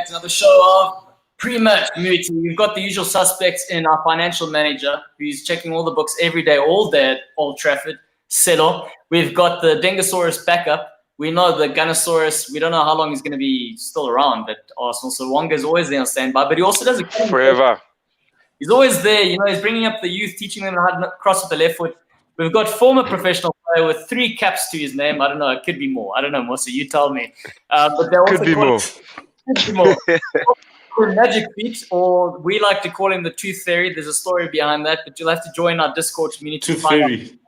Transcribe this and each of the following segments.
to another show of Pre-Match Community. We've got the usual suspects in our financial manager, who's checking all the books every day, all day at Old Trafford, Celo. We've got the Dengosaurus backup. We know the Gunnosaurus, we don't know how long he's going to be still around at Arsenal, so Wonga's always there on standby, but he also does it forever. He's always there, he's bringing up the youth, teaching them how to cross with the left foot. We've got former professional player with 3 caps to his name. I don't know, it could be more. I don't know, Mosa, you tell me. But they're also Could be more. Magic feet, or we like to call him the Tooth Fairy. There's a story behind that, but you'll have to join our Discord community. Tooth Fairy.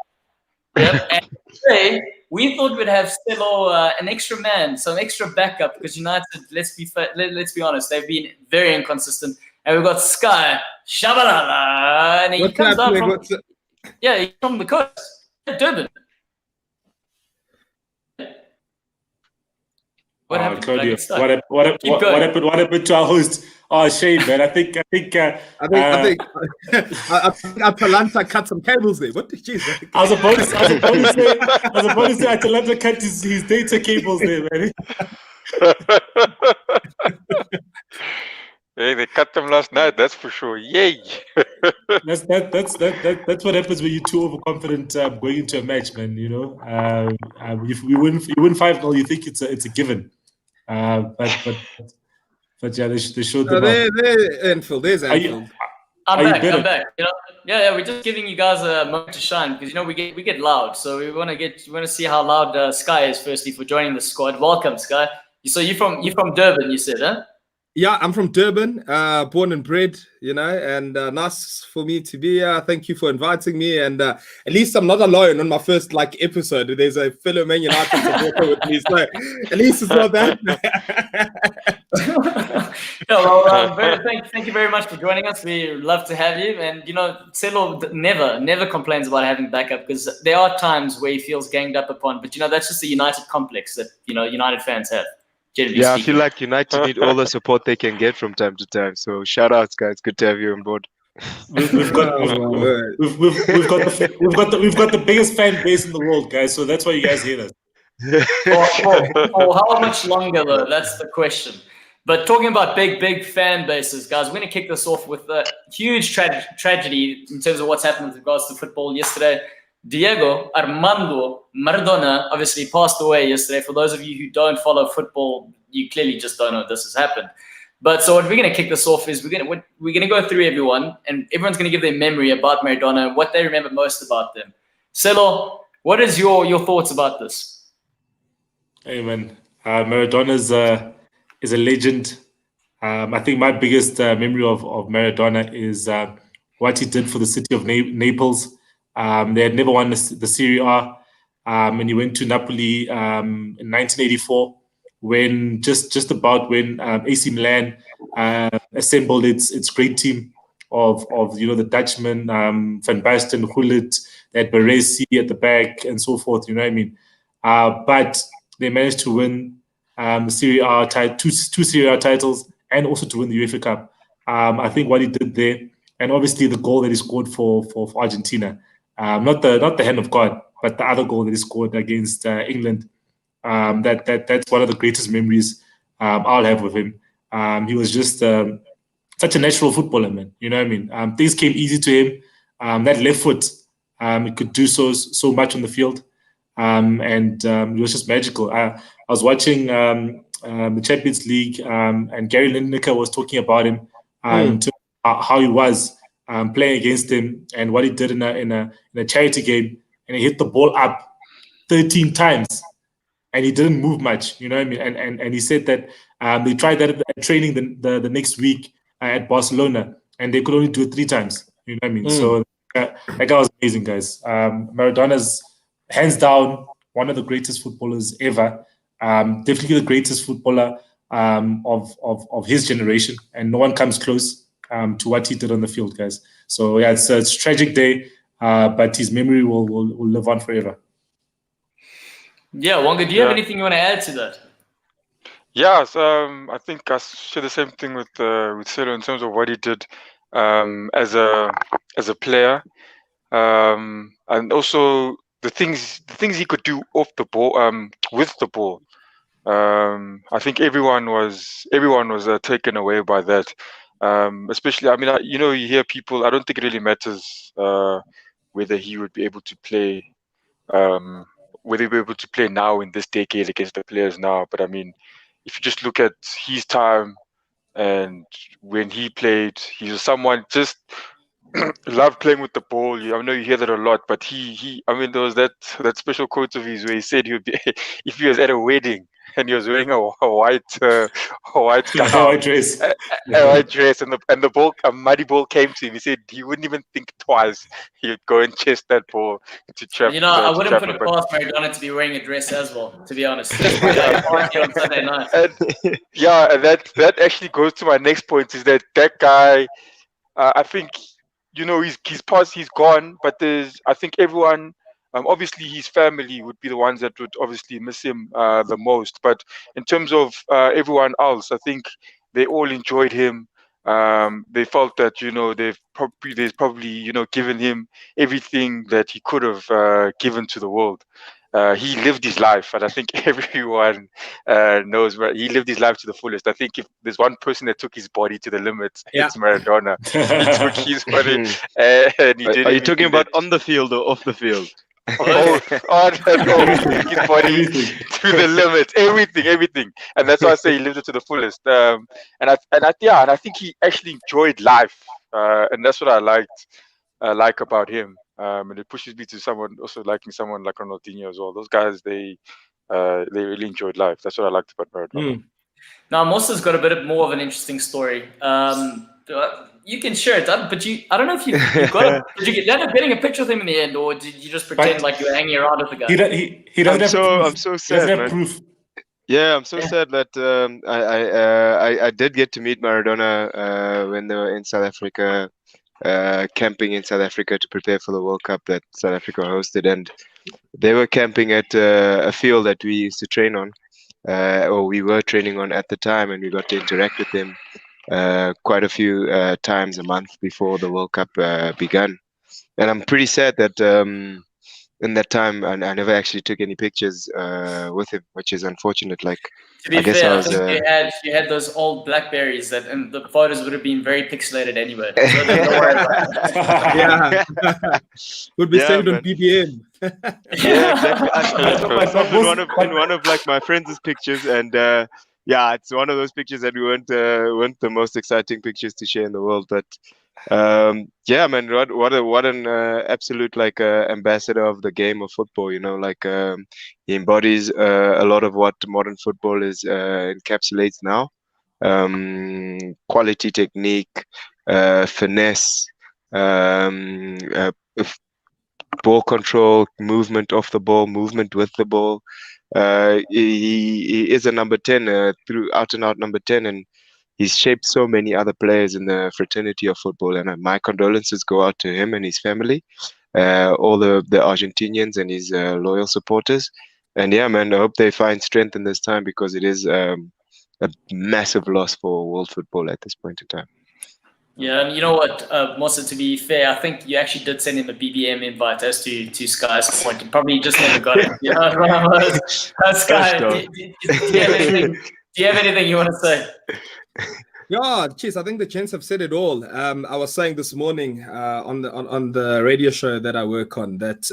Yep. And today, we thought we'd have Celo, an extra man, some extra backup, because United, let's be honest, they've been very inconsistent. And we've got Sky Shabalala, and he comes up from he's from the coast, Durban. What happened? Claudio, what happened to our host? Oh, shame, man. I think Atalanta cut some cables there. What did you say? I was about to say Atalanta cut his data cables there, man. Hey, they cut them last night. That's for sure. Yay! That's what happens when you're too overconfident going into a match, man. If you win 5-0, you think it's a given. But yeah, they showed them. They're Anfield. There's Anfield. I'm back. We're just giving you guys a moment to shine because we get loud, so we want to see how loud Sky is firstly for joining the squad. Welcome, Sky. So you're from Durban, you said, huh? Yeah, I'm from Durban, born and bred, and nice for me to be here. Thank you for inviting me. And at least I'm not alone on my first episode. There's a fellow Man United supporter with me, so at least it's not that. Thank you very much for joining us. We love to have you. And, Celo never complains about having backup because there are times where he feels ganged up upon. But, that's just the United complex that, United fans have. Yeah, I feel like United need all the support they can get from time to time. So shout out, guys. Good to have you on board. We've got the biggest fan base in the world, guys. So that's why you guys hear us. For how much longer, though? That's the question. But talking about big fan bases, guys, we're going to kick this off with a huge tragedy in terms of what's happened with regards to football yesterday. Diego Armando Maradona obviously passed away yesterday. For those of you who don't follow football, you clearly just don't know this has happened. But so what we're going to kick this off is we're going to go through everyone, and everyone's going to give their memory about Maradona and what they remember most about them. Celo, what is your thoughts about this? Hey man, Maradona is a legend. I think my biggest memory of Maradona is what he did for the city of Naples. They had never won the Serie A, and he went to Napoli in 1984 when just about when AC Milan assembled its great team of the Dutchman, Van Basten, Gullit, they had Baresi at the back and so forth. You know what I mean? But they managed to win Serie A two Serie A titles and also to win the UEFA Cup. I think what he did there, and obviously the goal that he scored for Argentina. Not the hand of God, but the other goal that he scored against England. That's one of the greatest memories I'll have with him. He was just such a natural footballer, man. You know what I mean? Things came easy to him. That left foot, he could do so much on the field, and it was just magical. I was watching the Champions League, and Gary Lineker was talking about him, how he was. Playing against him and what he did in a charity game, and he hit the ball up 13 times and he didn't move much, you know what I mean? And he said that they tried that at training the next week at Barcelona and they could only do it 3 times, you know what I mean? So that guy was amazing, guys. Maradona's hands down one of the greatest footballers ever. Definitely the greatest footballer of his generation, and no one comes close to what he did on the field, guys. So yeah, it's a tragic day, but his memory will live on forever. Yeah, Wonga, do you have anything you want to add to that? Yeah, I think I share the same thing with Celo in terms of what he did as a player, and also the things he could do off the ball, with the ball. I think everyone was taken away by that. Especially, I mean, you hear people. I don't think it really matters whether he would be able to play, whether he'll be able to play now in this decade against the players now. But I mean, if you just look at his time and when he played, he was someone just loved playing with the ball. I know you hear that a lot, but I mean, there was that special quote of his where he said he would be if he was at a wedding and he was wearing a white White gown, dress. a white dress, and the ball, a muddy ball came to him. He said he wouldn't even think twice. He would go and chase that ball to trap. I wouldn't put it past Maradona to be wearing a dress as well, to be honest. On Sunday night. And that actually goes to my next point, is that guy, I think, he's passed, he's gone, but I think everyone, obviously his family would be the ones that would obviously miss him the most. But in terms of everyone else, I think they all enjoyed him. They felt that they've probably given him everything that he could have given to the world. He lived his life, and I think everyone knows he lived his life to the fullest. I think if there's one person that took his body to the limit, it's Maradona. He took his body, and he did. Are you talking about on the field or off the field? His body to the limit, everything, and that's why I say he lived it to the fullest. And I think he actually enjoyed life, and that's what I like about him. And it pushes me to someone liking someone like Ronaldinho as well. Those guys, they really enjoyed life. That's what I liked about Maradona. Now, Mossa's got a bit more of an interesting story. You can share it, but I don't know if you got. Did you end up getting a picture of him in the end, or did you just pretend like you were hanging around with the guy? He doesn't have proof. I'm so sad. He doesn't have proof. Yeah, I'm so sad that I did get to meet Maradona when they were in South Africa, camping in South Africa to prepare for the World Cup that South Africa hosted, and they were camping at a field that we used to train on, or we were training on at the time, and we got to interact with them quite a few times a month before the World Cup began. And I'm pretty sad that in that time I never actually took any pictures with him, which is unfortunate. Like, to be fair, I think you had those old Blackberries and the photos would have been very pixelated anyway. So don't worry about it. Would be saved on BBM. Yeah, exactly. I took myself in one of like my friends' pictures, and yeah, it's one of those pictures that weren't the most exciting pictures to share in the world. But yeah, man, what an absolute like ambassador of the game of football. Like he embodies a lot of what modern football is encapsulates now. Quality, technique, finesse, ball control, movement off the ball, movement with the ball. He is a number 10, out and out number 10, and he's shaped so many other players in the fraternity of football. And my condolences go out to him and his family, all the Argentinians and his loyal supporters. And yeah, man, I hope they find strength in this time, because it is a massive loss for world football at this point in time. Yeah, and you know what, Mossa, to be fair, I think you actually did send him a BBM invite as to Sky's point. You probably just never got it. You know, Sky, do you have anything you want to say? Yeah, cheers. I think the gents have said it all. I was saying this morning on the radio show that I work on that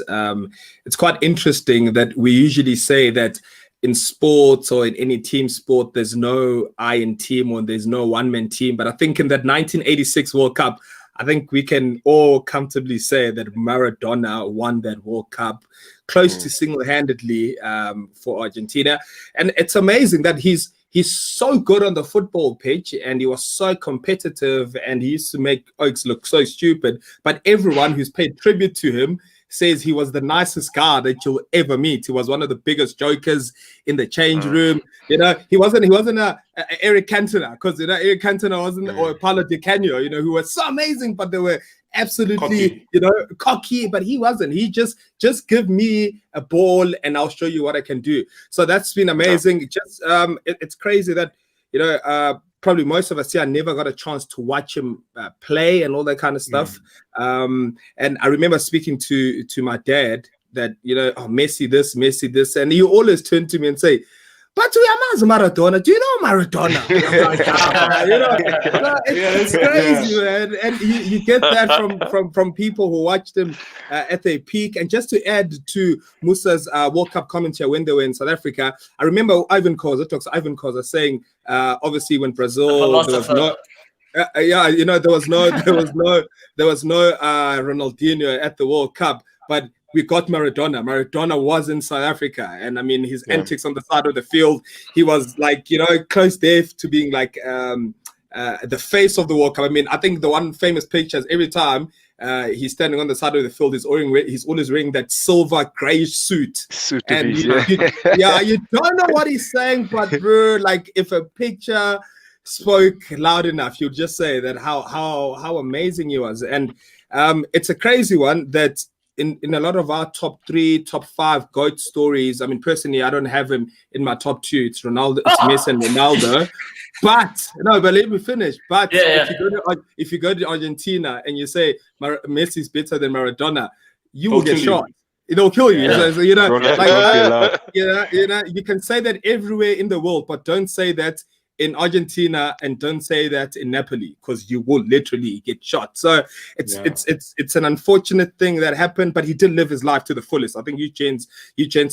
it's quite interesting that we usually say that in sports or in any team sport, there's no I in team or there's no one-man team. But I think in that 1986 World Cup, I think we can all comfortably say that Maradona won that World Cup close to single-handedly for Argentina. And it's amazing that he's so good on the football pitch, and he was so competitive, and he used to make Oaks look so stupid. But everyone who's paid tribute to him says he was the nicest guy that you'll ever meet. He was one of the biggest jokers in the change room. You know, he wasn't a Eric Cantona, because Eric Cantona wasn't, or Paulo Di Canio, who was so amazing, but they were absolutely cocky, but he wasn't. He just give me a ball and I'll show you what I can do. So that's been amazing. Just it's crazy that probably most of us here never got a chance to watch him play and all that kind of stuff. And I remember speaking to my dad that, oh, Messi this, and he always turned to me and say, but we are Maradona. Do you know Maradona? And I'm like, it's crazy, man. And you get that from people who watched him at their peak. And just to add to Musa's World Cup commentary when they were in South Africa, I remember Ivan Khoza saying, obviously when Brazil, there was no. There was no Ronaldinho at the World Cup, but we got Maradona. Maradona was in South Africa, and I mean his antics on the side of the field. He was like, close there to being like the face of the World Cup. I mean, I think the one famous picture is every time he's standing on the side of the field, he's always wearing that silver grayish suit. And you don't know what he's saying, but bro, like if a picture spoke loud enough, you'd just say that how amazing he was. And it's a crazy one that in a lot of our top 3, top 5 GOAT stories, I mean, personally, I don't have him in my top 2. It's Ronaldo, it's Messi and Ronaldo. But let me finish. But if you go to Argentina and you say Messi's better than Maradona, you will get shot. It'll kill you. Yeah. So, you can say that everywhere in the world, but don't say that in Argentina and don't say that in Napoli, because you will literally get shot. So it's an unfortunate thing that happened, but he did live his life to the fullest. I think you gents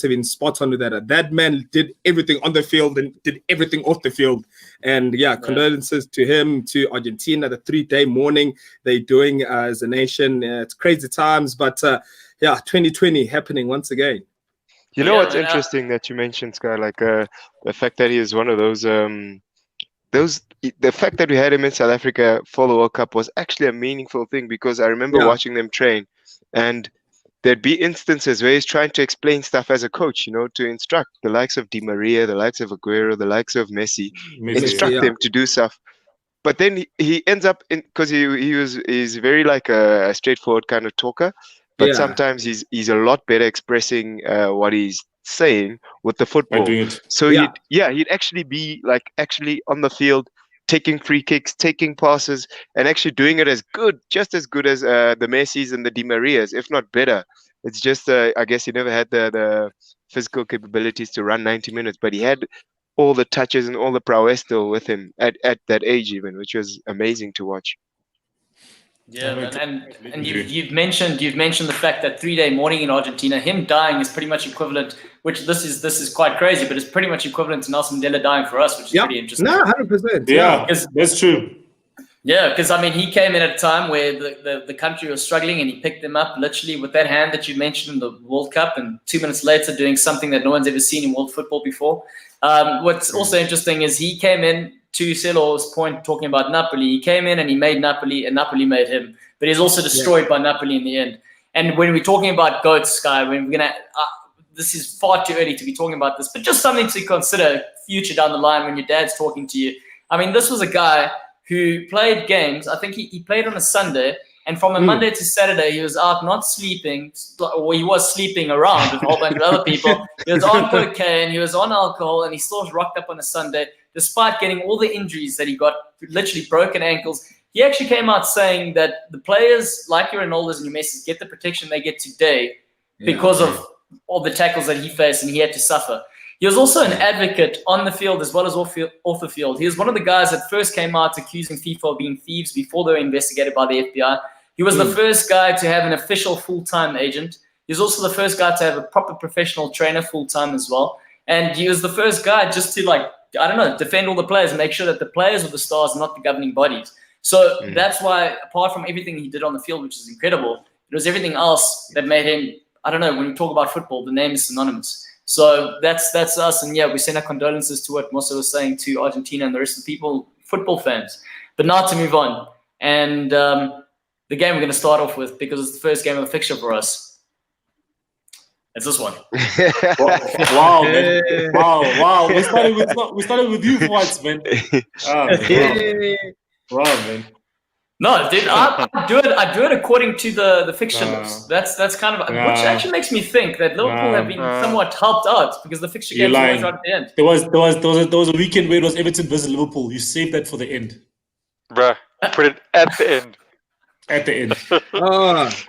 have been spot on with that. That man did everything on the field and did everything off the field. And condolences to him, to Argentina, the 3-day mourning they're doing as a nation. It's crazy times, but 2020 happening once again. You know what's interesting that you mentioned, Sky, like the fact that he is one of those the fact that we had him in South Africa for the World Cup was actually a meaningful thing, because I remember watching them train, and there'd be instances where he's trying to explain stuff as a coach, to instruct the likes of Di Maria, the likes of Aguero, the likes of Messi, instruct them to do stuff. But then he ends up because he's very like a straightforward kind of talker, but sometimes he's a lot better expressing what he's saying with the football. So he'd actually be like actually on the field, taking free kicks, taking passes, and actually doing it just as good as the Messis and the Di Marias, if not better. It's just I guess he never had the physical capabilities to run 90 minutes, but he had all the touches and all the prowess still with him at that age even, which was amazing to watch. Yeah, and you've mentioned the fact that 3-day mourning in Argentina, him dying is pretty much equivalent. Which this is quite crazy, but it's pretty much equivalent to Nelson Mandela dying for us, which is pretty interesting. No, 100%. Yeah, that's true. Yeah, because I mean, he came in at a time where the country was struggling, and he picked them up literally with that hand that you mentioned in the World Cup, and 2 minutes later doing something that no one's ever seen in world football before. What's also interesting is he came in, to Celo's point, talking about Napoli, he came in and he made Napoli, and Napoli made him. But he's also destroyed by Napoli in the end. And when we're talking about GOAT, Sky, when we're going to... this is far too early to be talking about this, but just something to consider future down the line when your dad's talking to you. I mean, this was a guy who played games. I think he played on a Sunday, and from a Monday to Saturday, he was out not sleeping, or he was sleeping around with a whole bunch of other people. He was on cocaine, he was on alcohol, and he still rocked up on a Sunday, despite getting all the injuries that he got, literally broken ankles. He actually came out saying that the players like your Ronaldos and your Messi get the protection they get today because of all the tackles that he faced and he had to suffer. He was also an advocate on the field as well as off the field. He was one of the guys that first came out accusing FIFA of being thieves before they were investigated by the FBI. He was the first guy to have an official full-time agent. He was also the first guy to have a proper professional trainer full-time as well. And he was the first guy just to, defend all the players and make sure that the players were the stars, not the governing bodies. So that's why, apart from everything he did on the field, which is incredible, it was everything else that made him, I don't know, when we talk about football, the name is synonymous. So that's us. And we send our condolences to what Mosa was saying to Argentina and the rest of the people, football fans. But now to move on. And the game we're going to start off with, because it's the first game of the fixture for us, it's this one. Wow, man. Wow. We started with you once, man. Wow, man. No, dude, I do it according to the fixture list. That's kind of which actually makes me think that Liverpool have been somewhat helped out because the fixture game was right at the end. There was a weekend where it was Everton versus Liverpool. You saved that for the end. Bruh, put it at the end. at the end.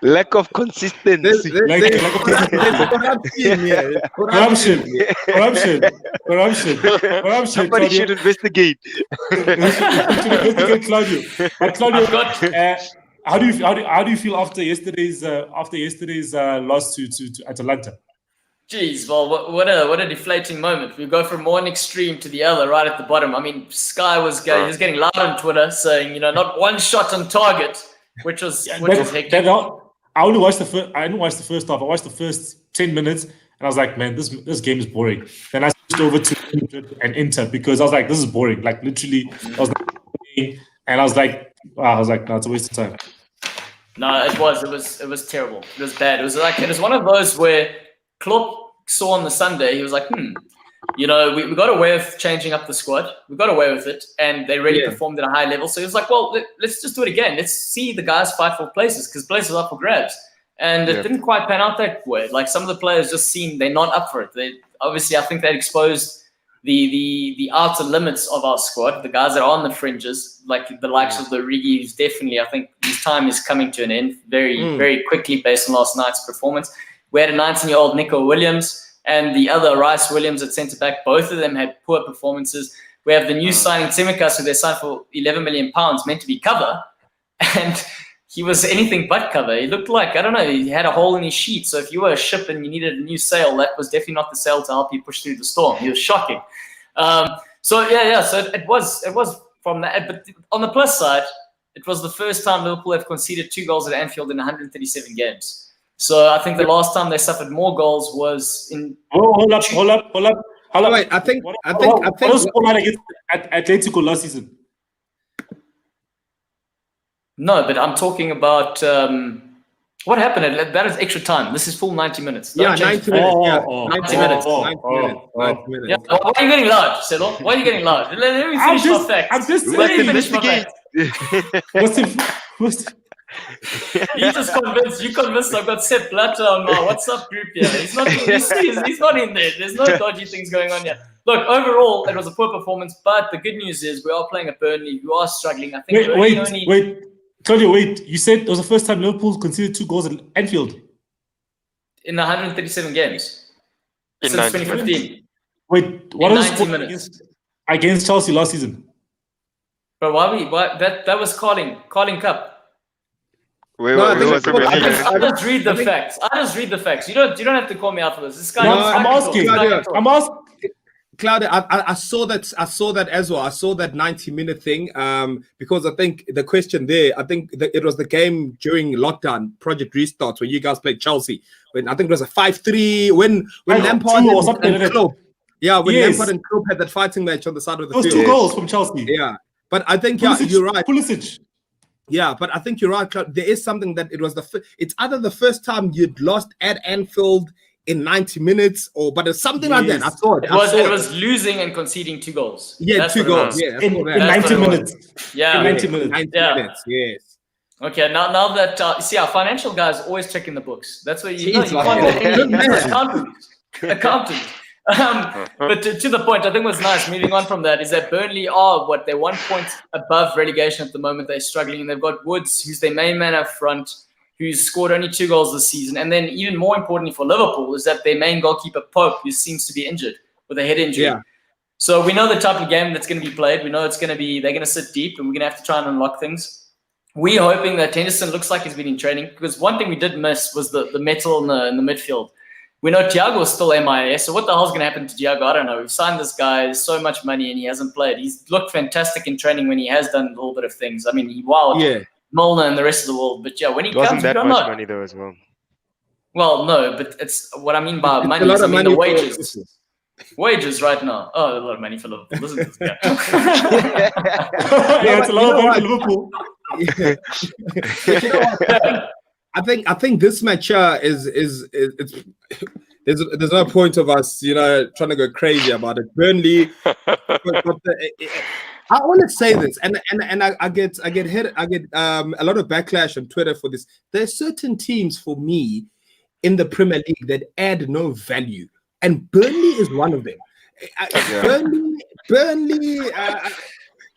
Lack of consistency. Like corruption. Yeah. corruption. Somebody Claudio. should investigate. We should investigate Claudio. But Claudio, how do you feel after yesterday's loss to Atalanta? Jeez, well, what a deflating moment. We go from one extreme to the other, right at the bottom. I mean, Sky was getting loud on Twitter saying, not one shot on target, which was hectic. I only watched the first. I didn't watch the first half. I watched the first 10 minutes, and I was like, man, this game is boring. Then I switched over to an Inter because I was like, this is boring. Like literally, I was like, and I was like, wow, no, it's a waste of time. No, it was terrible. It was bad. It was one of those where Klopp saw on the Sunday, he was like, we got away with changing up the squad. We got away with it, and they really performed at a high level. So he was like, well, let's just do it again. Let's see the guys fight for places because places are up for grabs. And it didn't quite pan out that way. Like some of the players just seem they're not up for it. They obviously, I think they exposed the outer limits of our squad. The guys that are on the fringes, like the likes of the Riggies, definitely. I think his time is coming to an end very, very quickly based on last night's performance. We had a 19-year-old Nico Williams and the other Rice Williams at centre-back. Both of them had poor performances. We have the new signing, Tsimikas, who they signed for £11 million, meant to be cover. And he was anything but cover. He looked like, I don't know, he had a hole in his sheet. So if you were a ship and you needed a new sail, that was definitely not the sail to help you push through the storm. He was shocking. So it was from that. But on the plus side, it was the first time Liverpool have conceded 2 goals at Anfield in 137 games. So I think the last time they suffered more goals was in. Hold up. Wait, I think. What was scoreline against Atletico last season? No, but I'm talking about what happened. That is extra time. This is full 90 minutes. 90 minutes. 90 minutes. 90 minutes. Yeah. Why are you getting loud, Celo? Why are you getting loud? Let me finish my facts. I'm just Let me saying. finish my facts. You convinced I've got Sepp Blatter on my WhatsApp group here. He's not in there. There's no dodgy things going on here. Look, overall, it was a poor performance, but the good news is we are playing at Burnley, who are struggling. I think wait. Claudio, wait. You said it was the first time Liverpool conceded 2 goals at Anfield. In 137 games. Since 2015. Wait, what was the score against Chelsea last season? But why that was Carling Cup. I just read the facts. You don't have to call me out for this. This guy. I'm asking. Claudia, I saw that as well. I saw that 90-minute thing because I think the question there, I think it was the game during lockdown, Project Restarts, when you guys played Chelsea. When I think it was a 5-3 when Lampard and Klopp. Yeah, when Lampard and Klopp had that fighting match on the side of the field. Those 2 goals from Chelsea. Yeah, but I think you're right. Pulisic. Yeah, but I think you're right, Claude. There is something that it's either the first time you'd lost at Anfield in 90 minutes, but it's something like that. I saw it. It was losing and conceding 2 goals. Yeah, that's 2 goals. Yeah, in 90 minutes. Yeah, in 90 minutes. 90 minutes. Yes. Okay, now that see, our financial guys always checking the books. That's where you can't accountant. But to the point, I think what's nice, moving on from that, is that Burnley are they're 1 point above relegation at the moment. They're struggling, and they've got Woods, who's their main man up front, who's scored only 2 goals this season. And then even more importantly for Liverpool is that their main goalkeeper, Pope, who seems to be injured with a head injury. Yeah. So we know the type of game that's going to be played. We know they're going to sit deep, and we're going to have to try and unlock things. We're hoping that Henderson looks like he's been in training, because one thing we did miss was the metal in the midfield. We know Thiago is still MIA, so what the hell's going to happen to Thiago? I don't know. We've signed this guy, there's so much money, and he hasn't played. He's looked fantastic in training when he has done a little bit of things. I mean, he wowed Milner and the rest of the world. But yeah, when he comes, that much money though as well. Well, no, but it's what I mean by money. I mean the wages. Wages right now. Oh, a lot of money for Liverpool. Listen to this guy. Yeah, it's a lot of money for Liverpool. I think this match is there's no point of us trying to go crazy about it. Burnley, I want to say this, and I get a lot of backlash on Twitter for this. There's certain teams for me in the Premier League that add no value, and Burnley is one of them. Burnley.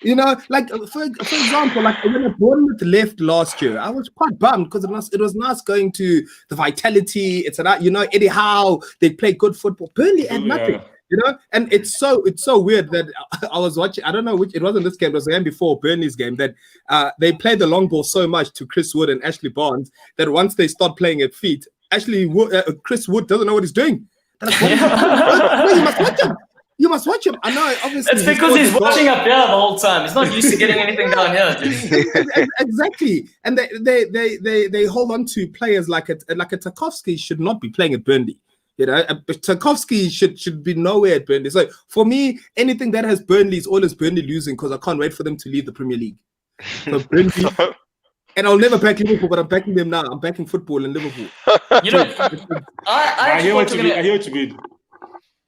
You know, like for example, like when Bournemouth left last year, I was quite bummed because it was nice going to the Vitality. It's that, you know, Eddie Howe, they play good football. Burnley had nothing. Yeah. You know, and it's so weird that I was watching. I don't know which it wasn't this game. It was the game before Burnley's game that they played the long ball so much to Chris Wood and Ashley Barnes that once they start playing at feet, Chris Wood doesn't know what he's doing. They're like, you must watch him. You must watch him. I know, obviously. It's because he's watching up here the whole time. He's not used to getting anything down here. Dude. Exactly, and they hold on to players like a Tarkowski should not be playing at Burnley. You know, Tarkowski should be nowhere at Burnley. So for me, anything that has Burnley is always Burnley losing because I can't wait for them to leave the Premier League. So Burnley, and I'll never back Liverpool, but I'm backing them now. I'm backing football in Liverpool. You know, I hear what you mean. I hear what you mean.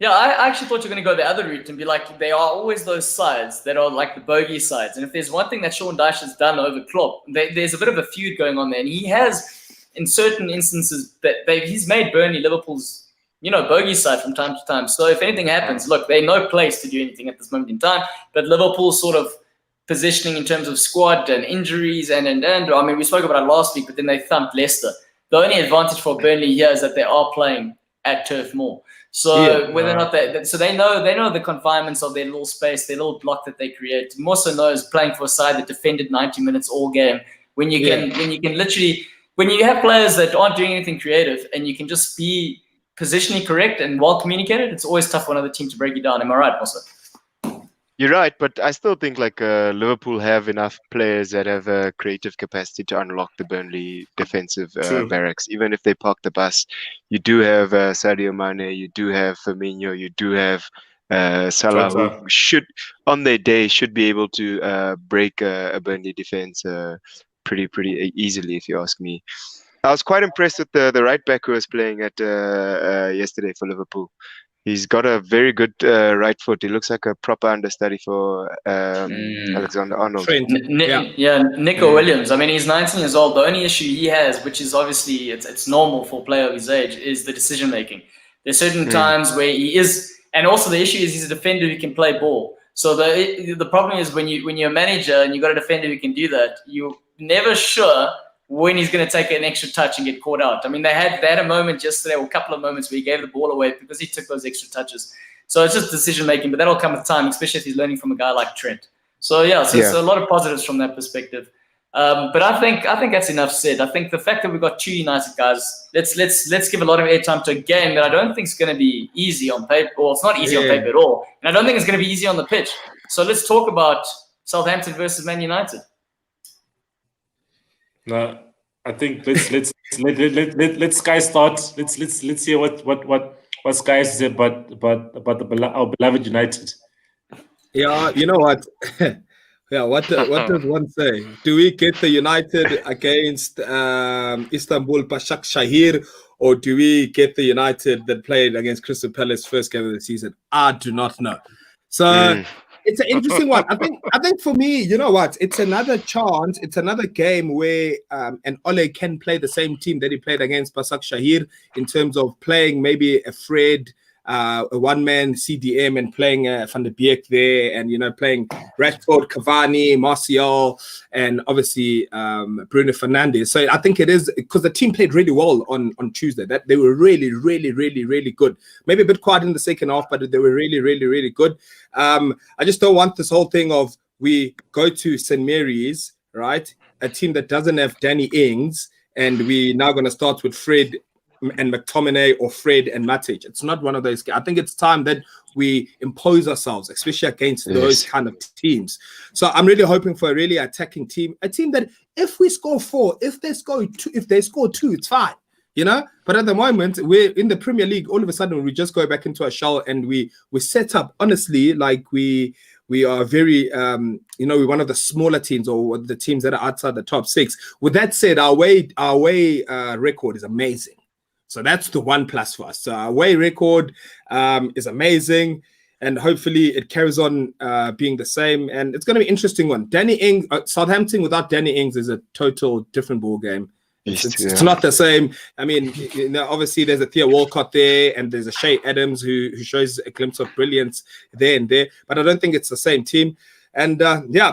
Yeah, I actually thought you were going to go the other route and be like, they are always those sides that are like the bogey sides. And if there's one thing that Sean Dyche has done over Klopp, there's a bit of a feud going on there. And he has, in certain instances, he's made Burnley Liverpool's, you know, bogey side from time to time. So if anything happens, look, they're no place to do anything at this moment in time. But Liverpool's sort of positioning in terms of squad and injuries and I mean, we spoke about it last week, but then they thumped Leicester. The only advantage for Burnley here is that they are playing at Turf Moor. So whether or not they know the confinements of their little space, their little block that they create. More so knows playing for a side that defended 90 minutes all game. When you can literally, when you have players that aren't doing anything creative and you can just be positionally correct and well communicated, it's always tough for another team to break you down. Am I right, also? You're right, but I still think like Liverpool have enough players that have a creative capacity to unlock the Burnley defensive barracks. Even if they park the bus, you do have Sadio Mane, you do have Firmino, you do have Salah, who should, on their day, should be able to break a Burnley defense pretty easily, if you ask me. I was quite impressed with the right back who was playing at yesterday for Liverpool. He's got a very good right foot. He looks like a proper understudy for Alexander-Arnold. Nico Williams. I mean, he's 19 years old. The only issue he has, which is obviously it's normal for a player of his age, is the decision making. There's certain times where he is, and also the issue is he's a defender who can play ball. So the problem is when you're a manager and you got a defender who can do that, you're never sure when he's going to take an extra touch and get caught out. I mean, they had a moment yesterday, or a couple of moments where he gave the ball away because he took those extra touches. So it's just decision making, but that'll come with time, especially if he's learning from a guy like Trent. So it's a lot of positives from that perspective. But I think that's enough said. I think the fact that we've got two United guys, let's give a lot of airtime to a game that I don't think is going to be easy on paper, or it's not easy on paper at all, and I don't think it's going to be easy on the pitch. So let's talk about Southampton versus Man United. No, I think let Sky start. Let's hear what Sky says about our beloved United. Yeah, you know what? Yeah, what does one say? Do we get the United against Istanbul Başakşehir, or do we get the United that played against Crystal Palace first game of the season? I do not know. So it's an interesting one. I think for me, you know what? It's another chance. It's another game where an Ole can play the same team that he played against Başakşehir in terms of playing maybe a Fred, a one-man CDM, and playing Van der Beek there, and playing Rashford, Cavani, Martial, and obviously Bruno Fernandes. So I think it is because the team played really well on Tuesday. That they were really, really, really, really good. Maybe a bit quiet in the second half, but they were really, really, really good. I just don't want this whole thing of we go to St. Mary's, right? A team that doesn't have Danny Ings, and we now going to start with Fred and McTominay or Fred and Matic. It's not one of those. I think it's time that we impose ourselves, especially against those kind of teams. So I'm really hoping for a really attacking team, a team that if we score 4, if they score 2, it's fine, But at the moment, we're in the Premier League. All of a sudden, we just go back into our shell and we set up honestly like we are very, we're one of the smaller teams or the teams that are outside the top 6. With that said, our away record is amazing. So that's the one plus for us. So our away record is amazing, and hopefully it carries on being the same. And it's going to be an interesting one. Danny Ings, Southampton without Danny Ings is a total different ball game. It's not the same. I mean, obviously there's a Theo Walcott there, and there's a Shea Adams who shows a glimpse of brilliance there and there. But I don't think it's the same team. And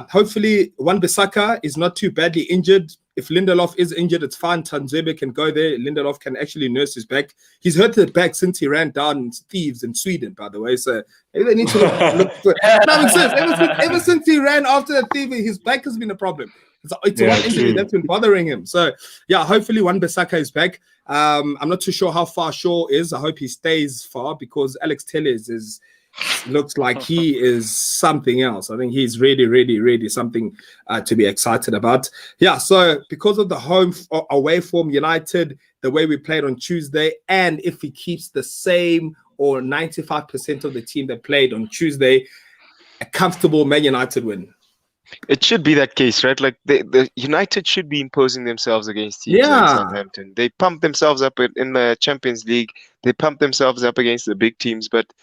hopefully Wan-Bissaka is not too badly injured. If Lindelof is injured, it's fine. Tanzebe can go there. Lindelof can actually nurse his back. He's hurt his back since he ran down thieves in Sweden, by the way. So maybe they need to look for it. No, makes sense. Ever since he ran after the thief, his back has been a problem. It's one injury that's been bothering him. So yeah, hopefully Wan-Bissaka is back. I'm not too sure how far Shaw is. I hope he stays far because Alex Telles looks like he is something else. I think he's really something to be excited about. Yeah, so because of the home away form, United, the way we played on Tuesday, and if he keeps the same or 95% of the team that played on Tuesday, a comfortable Man United win. It should be that case, right? Like the United should be imposing themselves against teams like Southampton. They pump themselves up in the Champions League. They pump themselves up against the big teams, but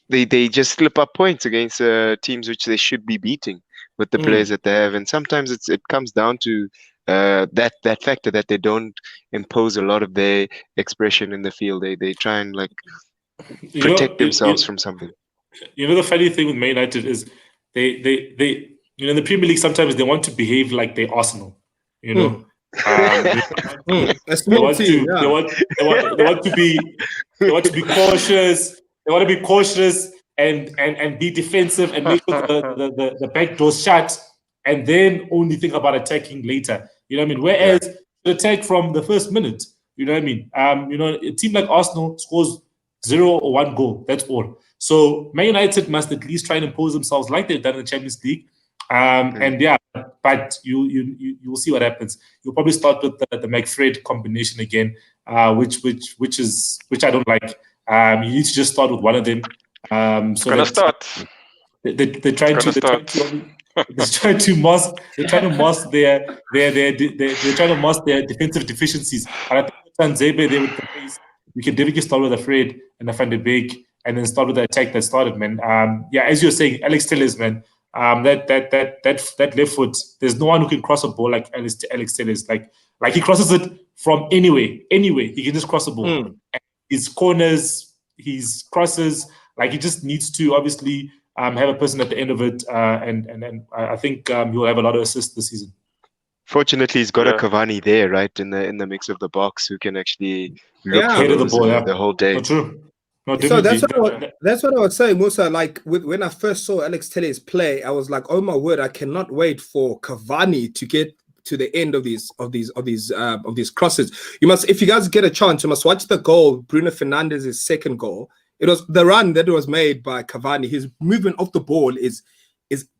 they just slip up points against teams which they should be beating with the players that they have. And sometimes it comes down to that factor that they don't impose a lot of their expression in the field. They try and protect themselves from something. You know, the funny thing with Man United is they in the Premier League sometimes they want to behave like they're Arsenal. You know. They want to be cautious. They want to be cautious and be defensive and make sure the back door's shut and then only think about attacking later. You know what I mean? Whereas the attack from the first minute, you know what I mean? A team like Arsenal scores 0 or 1 goal. That's all. So Man United must at least try and impose themselves like they've done in the Champions League. But you will see what happens. You'll probably start with the McFred combination again, which I don't like. You need to just start with one of them. They're trying to mask their defensive deficiencies. And I think Tanzebe there with the pace, you can definitely start with a Fred and a Van de Beek, and then start with the attack that started, man. As you're saying, Alex Telles, man. That left foot, there's no one who can cross a ball like Alex Telles. Like he crosses it from anywhere. He can just cross a ball. His corners, his crosses, like he just needs to obviously have a person at the end of it, and I think he'll have a lot of assists this season. Fortunately, he's got a Cavani there, right, in the mix of the box, who can actually look for the ball the whole day. Not true. No, so that's what I would say, Musa. Like when I first saw Alex Telles play, I was like, "Oh my word! I cannot wait for Cavani to get to the end of these crosses." You must, if you guys get a chance, you must watch the goal. Bruno Fernandes' second goal. It was the run that was made by Cavani. His movement off the ball is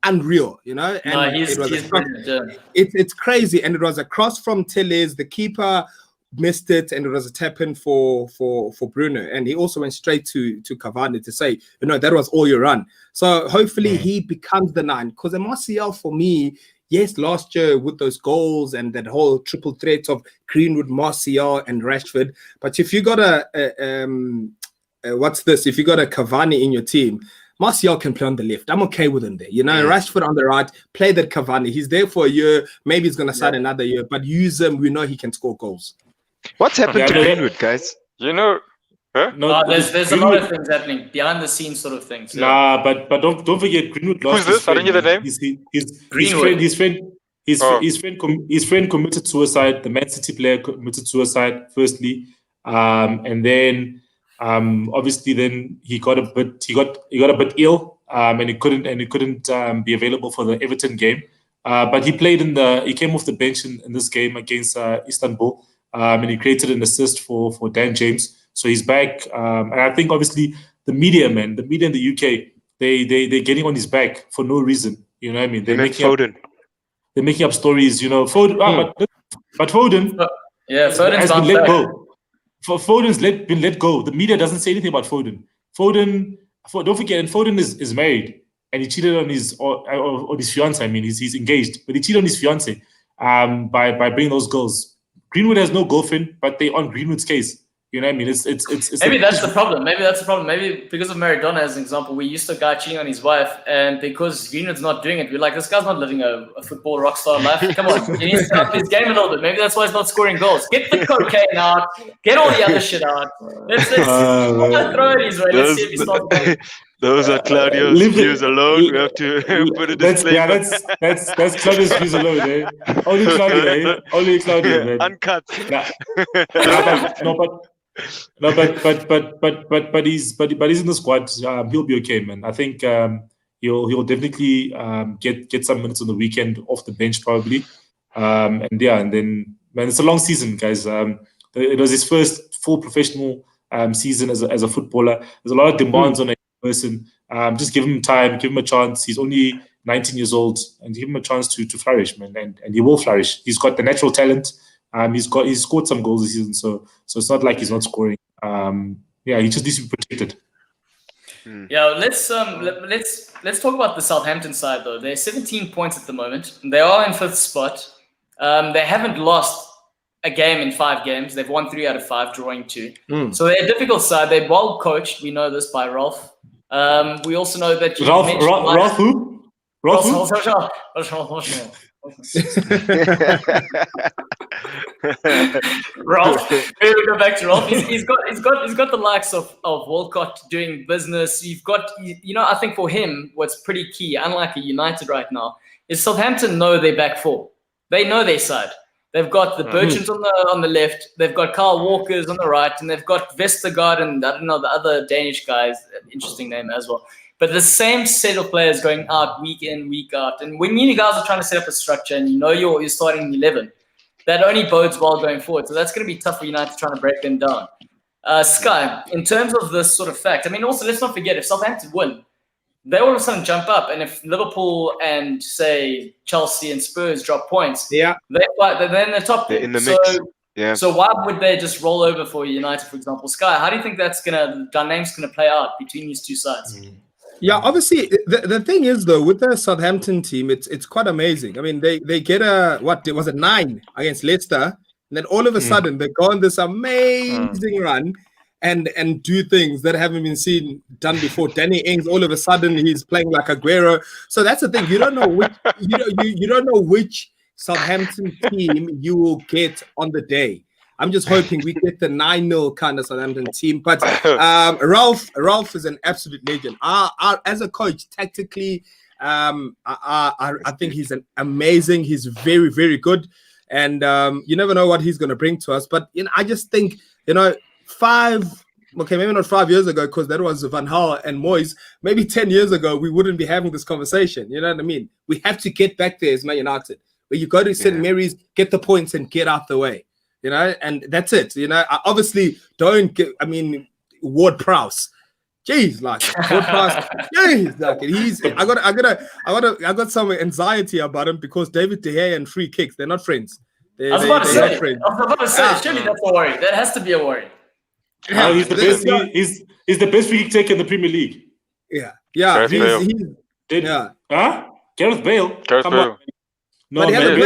unreal, you know. And he's brilliant. It's crazy, and it was a cross from Telles. The keeper missed it, and it was a tap in for Bruno, and he also went straight to Cavani to say, that was all your run. So hopefully he becomes the 9, because Martial for me, yes, last year with those goals and that whole triple threat of Greenwood, Martial, and Rashford. But if you got if you got a Cavani in your team, Martial can play on the left. I'm okay with him there. Rashford on the right, play that Cavani. He's there for a year. Maybe he's going to start another year, but use him. We know he can score goals. What's happened to Greenwood, guys? Huh? No, there's a lot of things happening behind the scenes, sort of things. Nah, but don't forget Greenwood. Who's this? I didn't hear the name. His friend committed suicide. The Man City player committed suicide. Firstly, and then obviously then he got a bit ill, and he couldn't be available for the Everton game. But he came off the bench in this game against Istanbul. And he created an assist for Dan James. So he's back. And I think obviously the media in the UK, they're getting on his back for no reason. You know what I mean? They're making up stories, Foden. But Foden Foden's has been let go. Foden's been let go. The media doesn't say anything about Foden. Don't forget, and Foden is married. And he cheated on his fiance. I mean, he's engaged. But he cheated on his fiance by bringing those goals. Greenwood has no girlfriend, but they on Greenwood's case. You know what I mean? It's maybe that's the problem. Maybe because of Maradona, as an example, we used to a guy cheating on his wife, and because Greenwood's not doing it, we're like, this guy's not living a football rock star life. Come on, he needs to up his game a little bit. Maybe that's why he's not scoring goals. Get the cocaine out. Get all the other shit out. Let's throw it his way. Let's see if he starts playing. Those are Claudio's Leave it- views alone. We have to put a disclaimer. That's Claudio's views alone, eh? Only Claudio, eh? Only Claudio, man. Uncut. Nah, but he's in the squad. He'll be okay, man. I think he'll definitely get some minutes on the weekend off the bench probably. And then man, it's a long season, guys. It was his first full professional season as a footballer. There's a lot of demands on a person. Just give him time, give him a chance. He's only 19 years old, and give him a chance to flourish, man. And he will flourish. He's got the natural talent. He's scored some goals this season, so it's not like he's not scoring. He just needs to be protected. Yeah, let's talk about the Southampton side though. They're 17 points at the moment. They are in 5th spot. They haven't lost a game in 5 games. They've won 3 out of 5, drawing 2. So they're a difficult side. They're well coached. We know this by Ralph. We also know that Ralph who? Ralph, here we go back to Ralph. He's got the likes of Walcott doing business. You've got, I think for him, what's pretty key, unlike a United right now, is Southampton know their back four. They know their side. They've got the Bertrand on the left. They've got Kyle Walker's on the right, and they've got Vestergaard and I don't know the other Danish guys. Interesting name as well. But the same set of players going out week in, week out. And when you guys are trying to set up a structure and you know you're starting 11, that only bodes well going forward. So that's going to be tough for United trying to break them down. Sky, in terms of this sort of fact, I mean, also let's not forget, if Southampton win, they all of a sudden jump up. And if Liverpool and, say, Chelsea and Spurs drop points, they're in the top. They're in the mix. Yeah. So why would they just roll over for United, for example? Sky, how do you think the dynamics going to play out between these two sides? Yeah, obviously, the thing is, though, with the Southampton team, it's quite amazing. I mean, they get was it 9 against Leicester? And then all of a sudden, they go on this amazing run and do things that haven't been done before. Danny Ings, all of a sudden, he's playing like Aguero. So that's the thing. You don't know which you don't know which Southampton team you will get on the day. I'm just hoping we get the 9-0 kind of Southampton team. But Ralph is an absolute legend. As a coach, tactically, I think he's amazing. He's very, very good. And you never know what he's going to bring to us. But I just think, maybe not 5 years ago, because that was Van Gaal and Moyes. Maybe 10 years ago, we wouldn't be having this conversation. You know what I mean? We have to get back there as Man United, where you go to St. Mary's, get the points, and get out the way. And that's it. I obviously don't get. I mean, Ward-Prowse, jeez, like Ward-Prowse, jeez, like I got some anxiety about him because David De Gea and free kicks, they're not friends. I was about to say, surely that's a worry. That has to be a worry. Yeah, he's the best. He's the best free kick taker in the Premier League. Yeah. Gareth Bale. Come on. No, but man,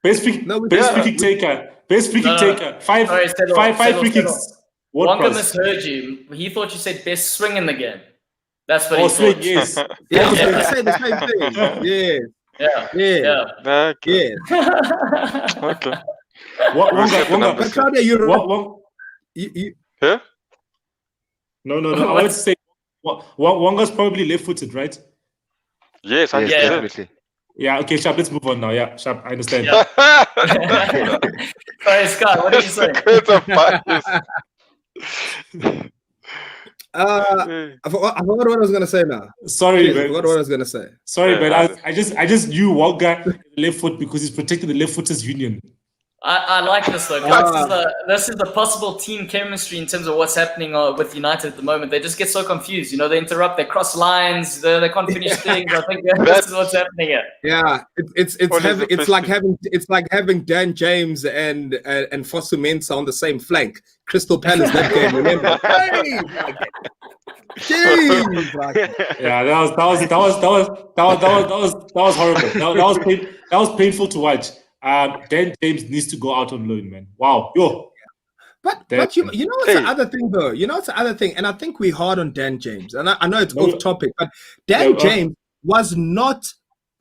best free kick taker. Best free kick taker. Five free kicks. Wonga misheard you. He thought you said best swing in the game. That's what he thought. Swing, yes. They say the same thing. Yeah. Okay. Wonga. But Claudia, you Huh? No. I would say Wonga's probably left-footed, right? Yes, definitely. Yeah, okay, Sharp, let's move on now. Yeah, Sharp, I understand. Yeah. Sorry, Scott, what did you say? I forgot what I was going to say now. Sorry, I forgot what I was going to say. Sorry, but I just knew Wonga left foot because he's protecting the left footers union. I like this though. Guys. This is the possible team chemistry in terms of what's happening with United at the moment. They just get so confused. They interrupt, they cross lines, they can't finish things. I think this is what's happening here. Yeah, it's like having Dan James and Fosu Mensah on the same flank. Crystal Palace that game, remember? Yeah, that was horrible. That was painful to watch. Dan James needs to go out on loan, man. Wow, But it's the other thing though. It's the other thing, and I think we're hard on Dan James. And I know it's off topic, but Dan James was not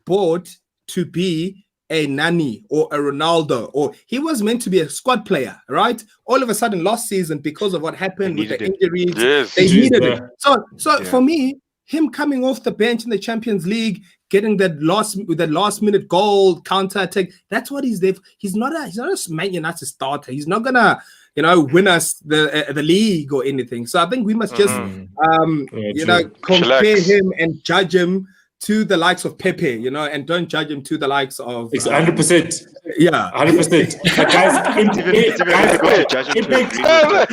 bought to be a Nani or a Ronaldo, or he was meant to be a squad player, right? All of a sudden, last season, because of what happened with the injuries, Yes. they Injuries, needed it. So Yeah. for me, him coming off the bench in the Champions League, getting that last minute goal, counter attack, that's what he's there for. He's not a Man United starter. He's not gonna, win us the league or anything. So I think we must just True. compare Chillax. him and judge him to the likes of Pepe, and don't judge him to the likes of 100%. yeah. 100%. But guys, It's even difficult to judge him to agree with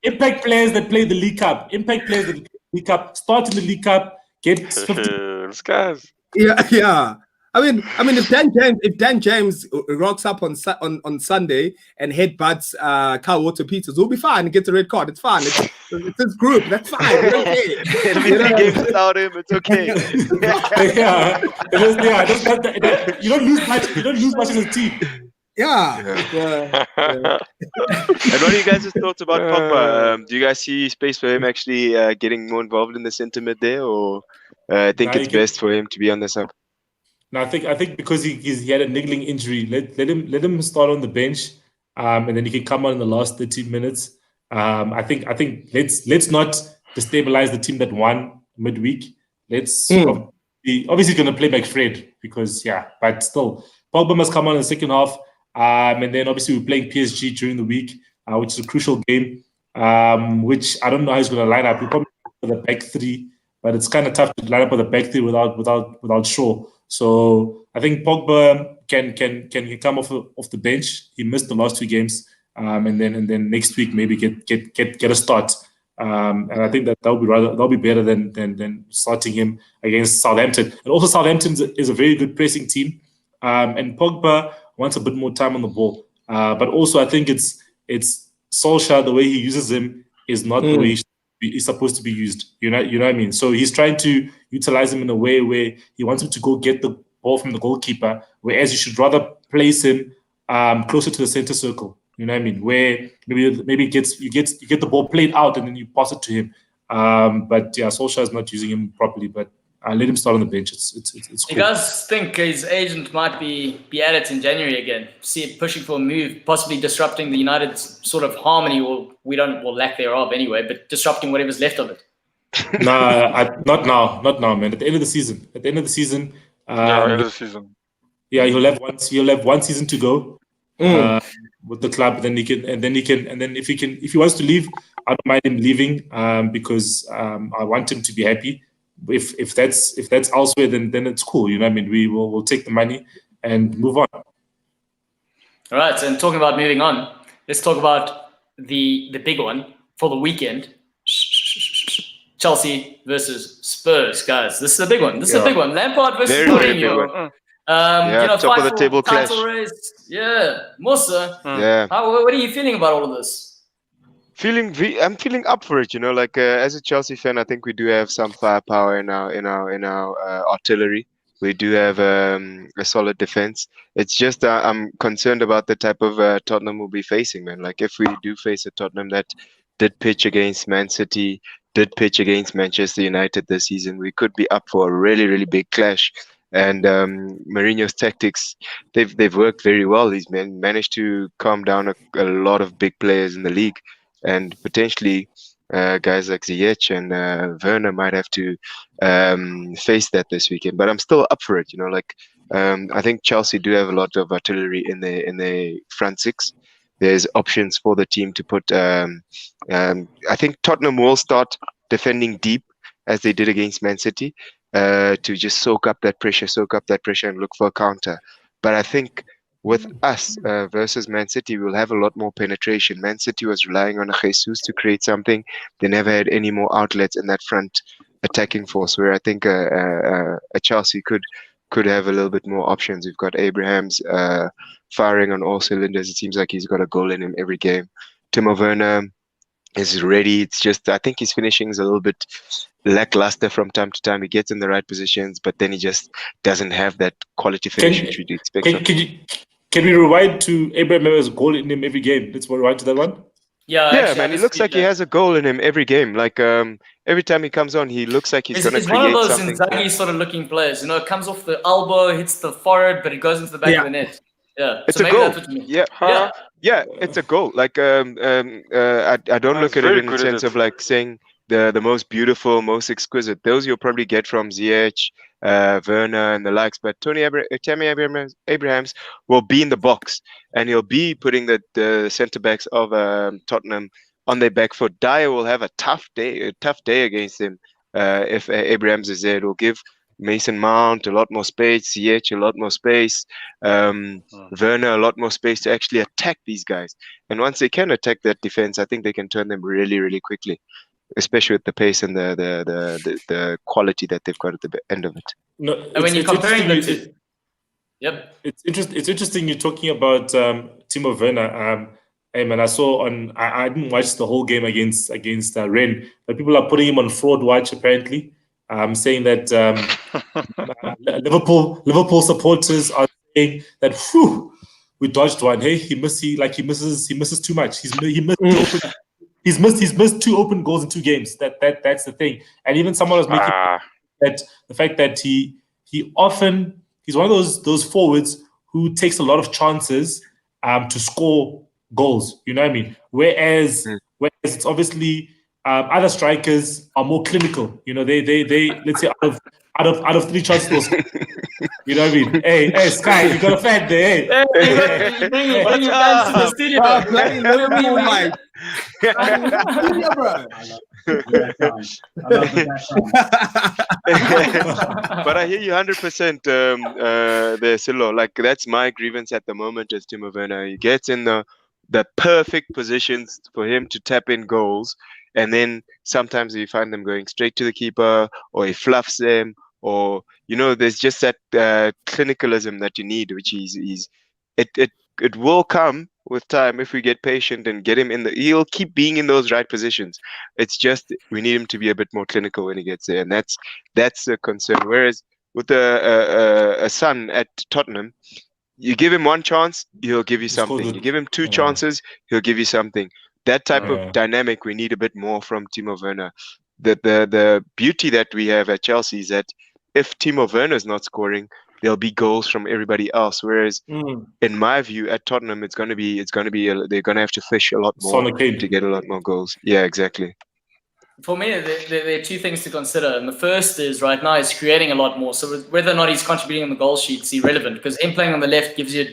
impact players that play the League Cup. Impact players that play the League Cup. Start in the League Cup. Get 50. This guy's. Yeah. I mean, if Dan James rocks up on Sunday and headbutts Kyle Walker-Peters, we'll be fine. He gets a red card. It's fine. It's his group. That's fine. It's okay. It'll be 3 games without him. It's okay. You don't lose much. You don't lose much as a team. Yeah. And what are you guys' thoughts about Pogba? Do you guys see space for him actually getting more involved in the centre mid there, or think it's best for him to be on the sub? No, I think because he had a niggling injury, let him start on the bench, and then he can come on in the last 30 minutes. I think let's not destabilize the team that won midweek. Let's obviously going to play McFred because but still Pogba must come on in the second half, and then obviously we're playing PSG during the week, which is a crucial game. Which I don't know how he's going to line up. We'll probably with the back three, but it's kind of tough to line up with the back three without Shaw. So I think Pogba can come off the bench. He missed the last 2 games, and then next week maybe get a start. And I think that'll be better than starting him against Southampton. And also Southampton is a very good pressing team, and Pogba wants a bit more time on the ball. But also I think it's Solskjaer, the way he uses him is not the way he's supposed to be used. You know what I mean? So he's trying to utilize him in a way where he wants him to go get the ball from the goalkeeper, whereas you should rather place him closer to the center circle. You know what I mean? Where maybe you get the ball played out and then you pass it to him. But Solskjaer is not using him properly. But I let him start on the bench. It's cool. You guys think his agent might be at it in January again? See it pushing for a move, possibly disrupting the United's sort of harmony, or lack thereof anyway, but disrupting whatever's left of it. Not now, man. At the end of the season. End of the season. Yeah, he'll have one season to go with the club. Then if he wants to leave, I don't mind him leaving because I want him to be happy. If that's elsewhere, then it's cool. You know what I mean? We'll take the money and move on. All right. And talking about moving on, let's talk about the big one for the weekend. Chelsea versus Spurs, guys. This is a big one. Lampard versus Mourinho. Top of the table clash. Race. Yeah, Musa. Yeah. What are you feeling about all of this? I'm feeling up for it. As a Chelsea fan, I think we do have some firepower in our artillery. We do have a solid defense. It's just I'm concerned about the type of Tottenham we'll be facing, man. Like if we do face a Tottenham that did pitch against Man City, did pitch against Manchester United this season, we could be up for a really, really big clash. And Mourinho's tactics, they've worked very well. He's managed to calm down a lot of big players in the league, and potentially guys like Ziyech and Werner might have to face that this weekend. But I'm still up for it. I think Chelsea do have a lot of artillery in the front six. There's options for the team to put. I think Tottenham will start defending deep as they did against Man City, to just soak up that pressure and look for a counter. But I think with us versus Man City, we'll have a lot more penetration. Man City was relying on Jesus to create something. They never had any more outlets in that front attacking force, where I think a Chelsea could have a little bit more options. We've got Abraham's firing on all cylinders. It seems like he's got a goal in him every game. Timo Werner is ready. It's just I think his finishing is a little bit lackluster from time to time. He gets in the right positions, but then he just doesn't have that quality finish which we'd expect. Can we rewind to Abraham's goal in him every game? Let's rewind to that one. Yeah, Yeah, actually, I man, he looks dispute like he that. has a goal in him every game. Like every time he comes on, he looks like he's going to He's one of create those something. Inzaghi sort of looking players. You know, it comes off the elbow, hits the forehead, but it goes into the back of the net. Yeah, It's so a maybe goal. that's what you mean. Yeah, Yeah. yeah, it's a goal. Like I don't look He's at it very in the good at sense it. of like saying the most beautiful, most exquisite. Those you'll probably get from Ziyech, Werner, and the likes. But Tammy Abrahams will be in the box, and he'll be putting the centre backs of Tottenham on their back foot. Dyer will have a tough day against him if Abrahams is there. It will give Mason Mount a lot more space, Ziyech a lot more space. Werner a lot more space to actually attack these guys. And once they can attack that defense, I think they can turn them really, really quickly, especially with the pace and the quality that they've got at the end of it. No, And when you're comparing the two, It's interesting you're talking about Timo Werner. Hey man, I saw I didn't watch the whole game against Rennes, but people are putting him on fraud watch apparently. Saying that Liverpool supporters are saying that we dodged one. Hey, he misses too much. He's missed 2 open goals in 2 games. That's the thing. And even someone was making that the fact that he's one of those forwards who takes a lot of chances to score goals. You know what I mean? Whereas it's obviously other strikers are more clinical. You know, they let's say out of 3 chances they'll score. You know what I mean? Hey, Sky, you got a fan there. Hey. you bring your fans to the studio. Bloody Liverpool, like. But I hear you 100% there, Silo. Like that's my grievance at the moment is Timo Werner. He gets in the perfect positions for him to tap in goals, and then sometimes you find them going straight to the keeper, or he fluffs them, or there's just that clinicalism that you need, which it will come with time if we get patient and get him in he'll keep being in those right positions. It's just we need him to be a bit more clinical when he gets there, and that's a concern. Whereas with a son at Tottenham, you give him 1 chance, he'll give you something. You give him 2 chances, he'll give you something. That type of dynamic we need a bit more from Timo Werner. The beauty that we have at Chelsea is that if Timo Werner is not scoring, there'll be goals from everybody else. Whereas, in my view, at Tottenham, they're going to have to fish a lot more to get a lot more goals. Yeah, exactly. For me, there are 2 things to consider. And the first is right now he's creating a lot more. So whether or not he's contributing on the goal sheet is irrelevant because him playing on the left gives you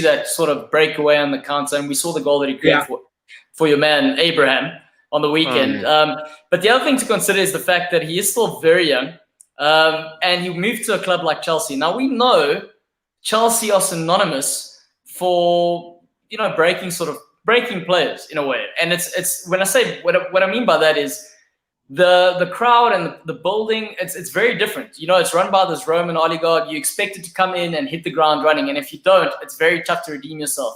that sort of breakaway on the counter. And we saw the goal that he created for your man, Abraham, on the weekend. But the other thing to consider is the fact that he is still very young. And he moved to a club like Chelsea. Now we know Chelsea are synonymous for breaking players in a way. And it's when I say what I mean by that is the crowd and the building. It's very different. It's run by this Roman oligarch. You expect it to come in and hit the ground running, and if you don't, it's very tough to redeem yourself.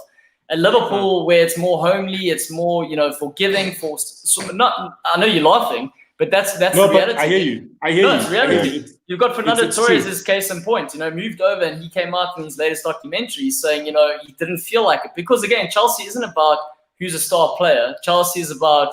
At Liverpool, where it's more homely, it's more forgiving. I know you're laughing. But that's the reality. I hear you. It's reality. You've got Fernando Torres' case in point. Moved over and he came out in his latest documentary saying, he didn't feel like it. Because again, Chelsea isn't about who's a star player. Chelsea is about,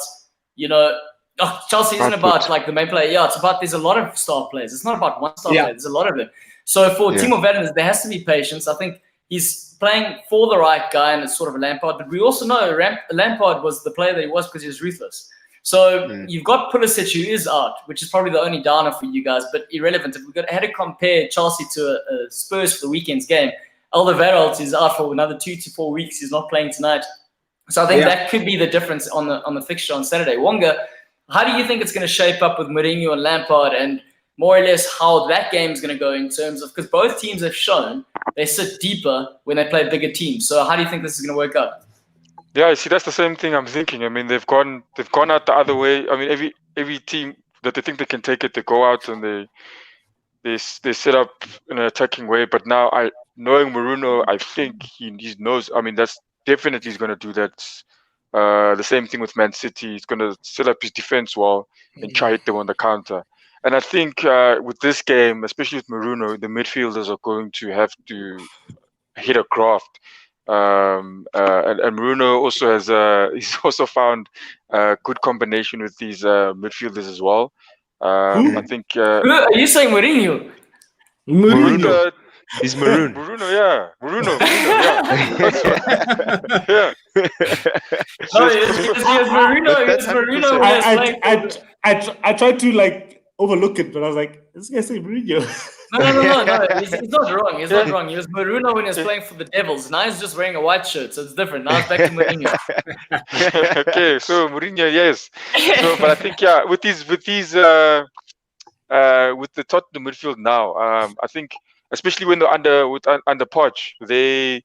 Chelsea isn't about like the main player. Yeah, it's about there's a lot of star players. It's not about one star player. There's a lot of them. So for Timo Werner, there has to be patience. I think he's playing for the right guy and it's sort of a Lampard. But we also know Lampard was the player that he was because he was ruthless. So you've got Pulisic who is out, which is probably the only downer for you guys, but irrelevant. If we had to compare Chelsea to a Spurs for the weekend's game, Alderweireld is out for another 2 to 4 weeks. He's not playing tonight. So I think that could be the difference on the fixture on Saturday. Wonga, how do you think it's going to shape up with Mourinho and Lampard and more or less how that game is going to go in terms of, because both teams have shown they sit deeper when they play bigger teams. So how do you think this is going to work out? Yeah, see, that's the same thing I'm thinking. I mean, they've gone out the other way. I mean, every team that they think they can take it, they go out and they set up in an attacking way. But now, knowing Mourinho, I think he knows. I mean, that's definitely he's going to do that. The same thing with Man City. He's going to set up his defense well and try hit them on the counter. And I think with this game, especially with Mourinho, the midfielders are going to have to hit a graft. And Mourinho also has he's also found a good combination with these midfielders as well. I think Are you saying Mourinho? Mourinho. He's maroon. Mourinho, yeah. Mourinho, yeah. That's right. Yeah. No, he was Mourinho. He was Mourinho when he was playing. I tried to like overlook it, but I was like, this guy say Mourinho. No. He's not wrong. He's not wrong. He was Mourinho when he was playing for the Devils. Now he's just wearing a white shirt, so it's different. Now it's back to Mourinho. Okay, so Mourinho, yes. So, but I think with the Tottenham midfield now, I think especially when they're under Poch, the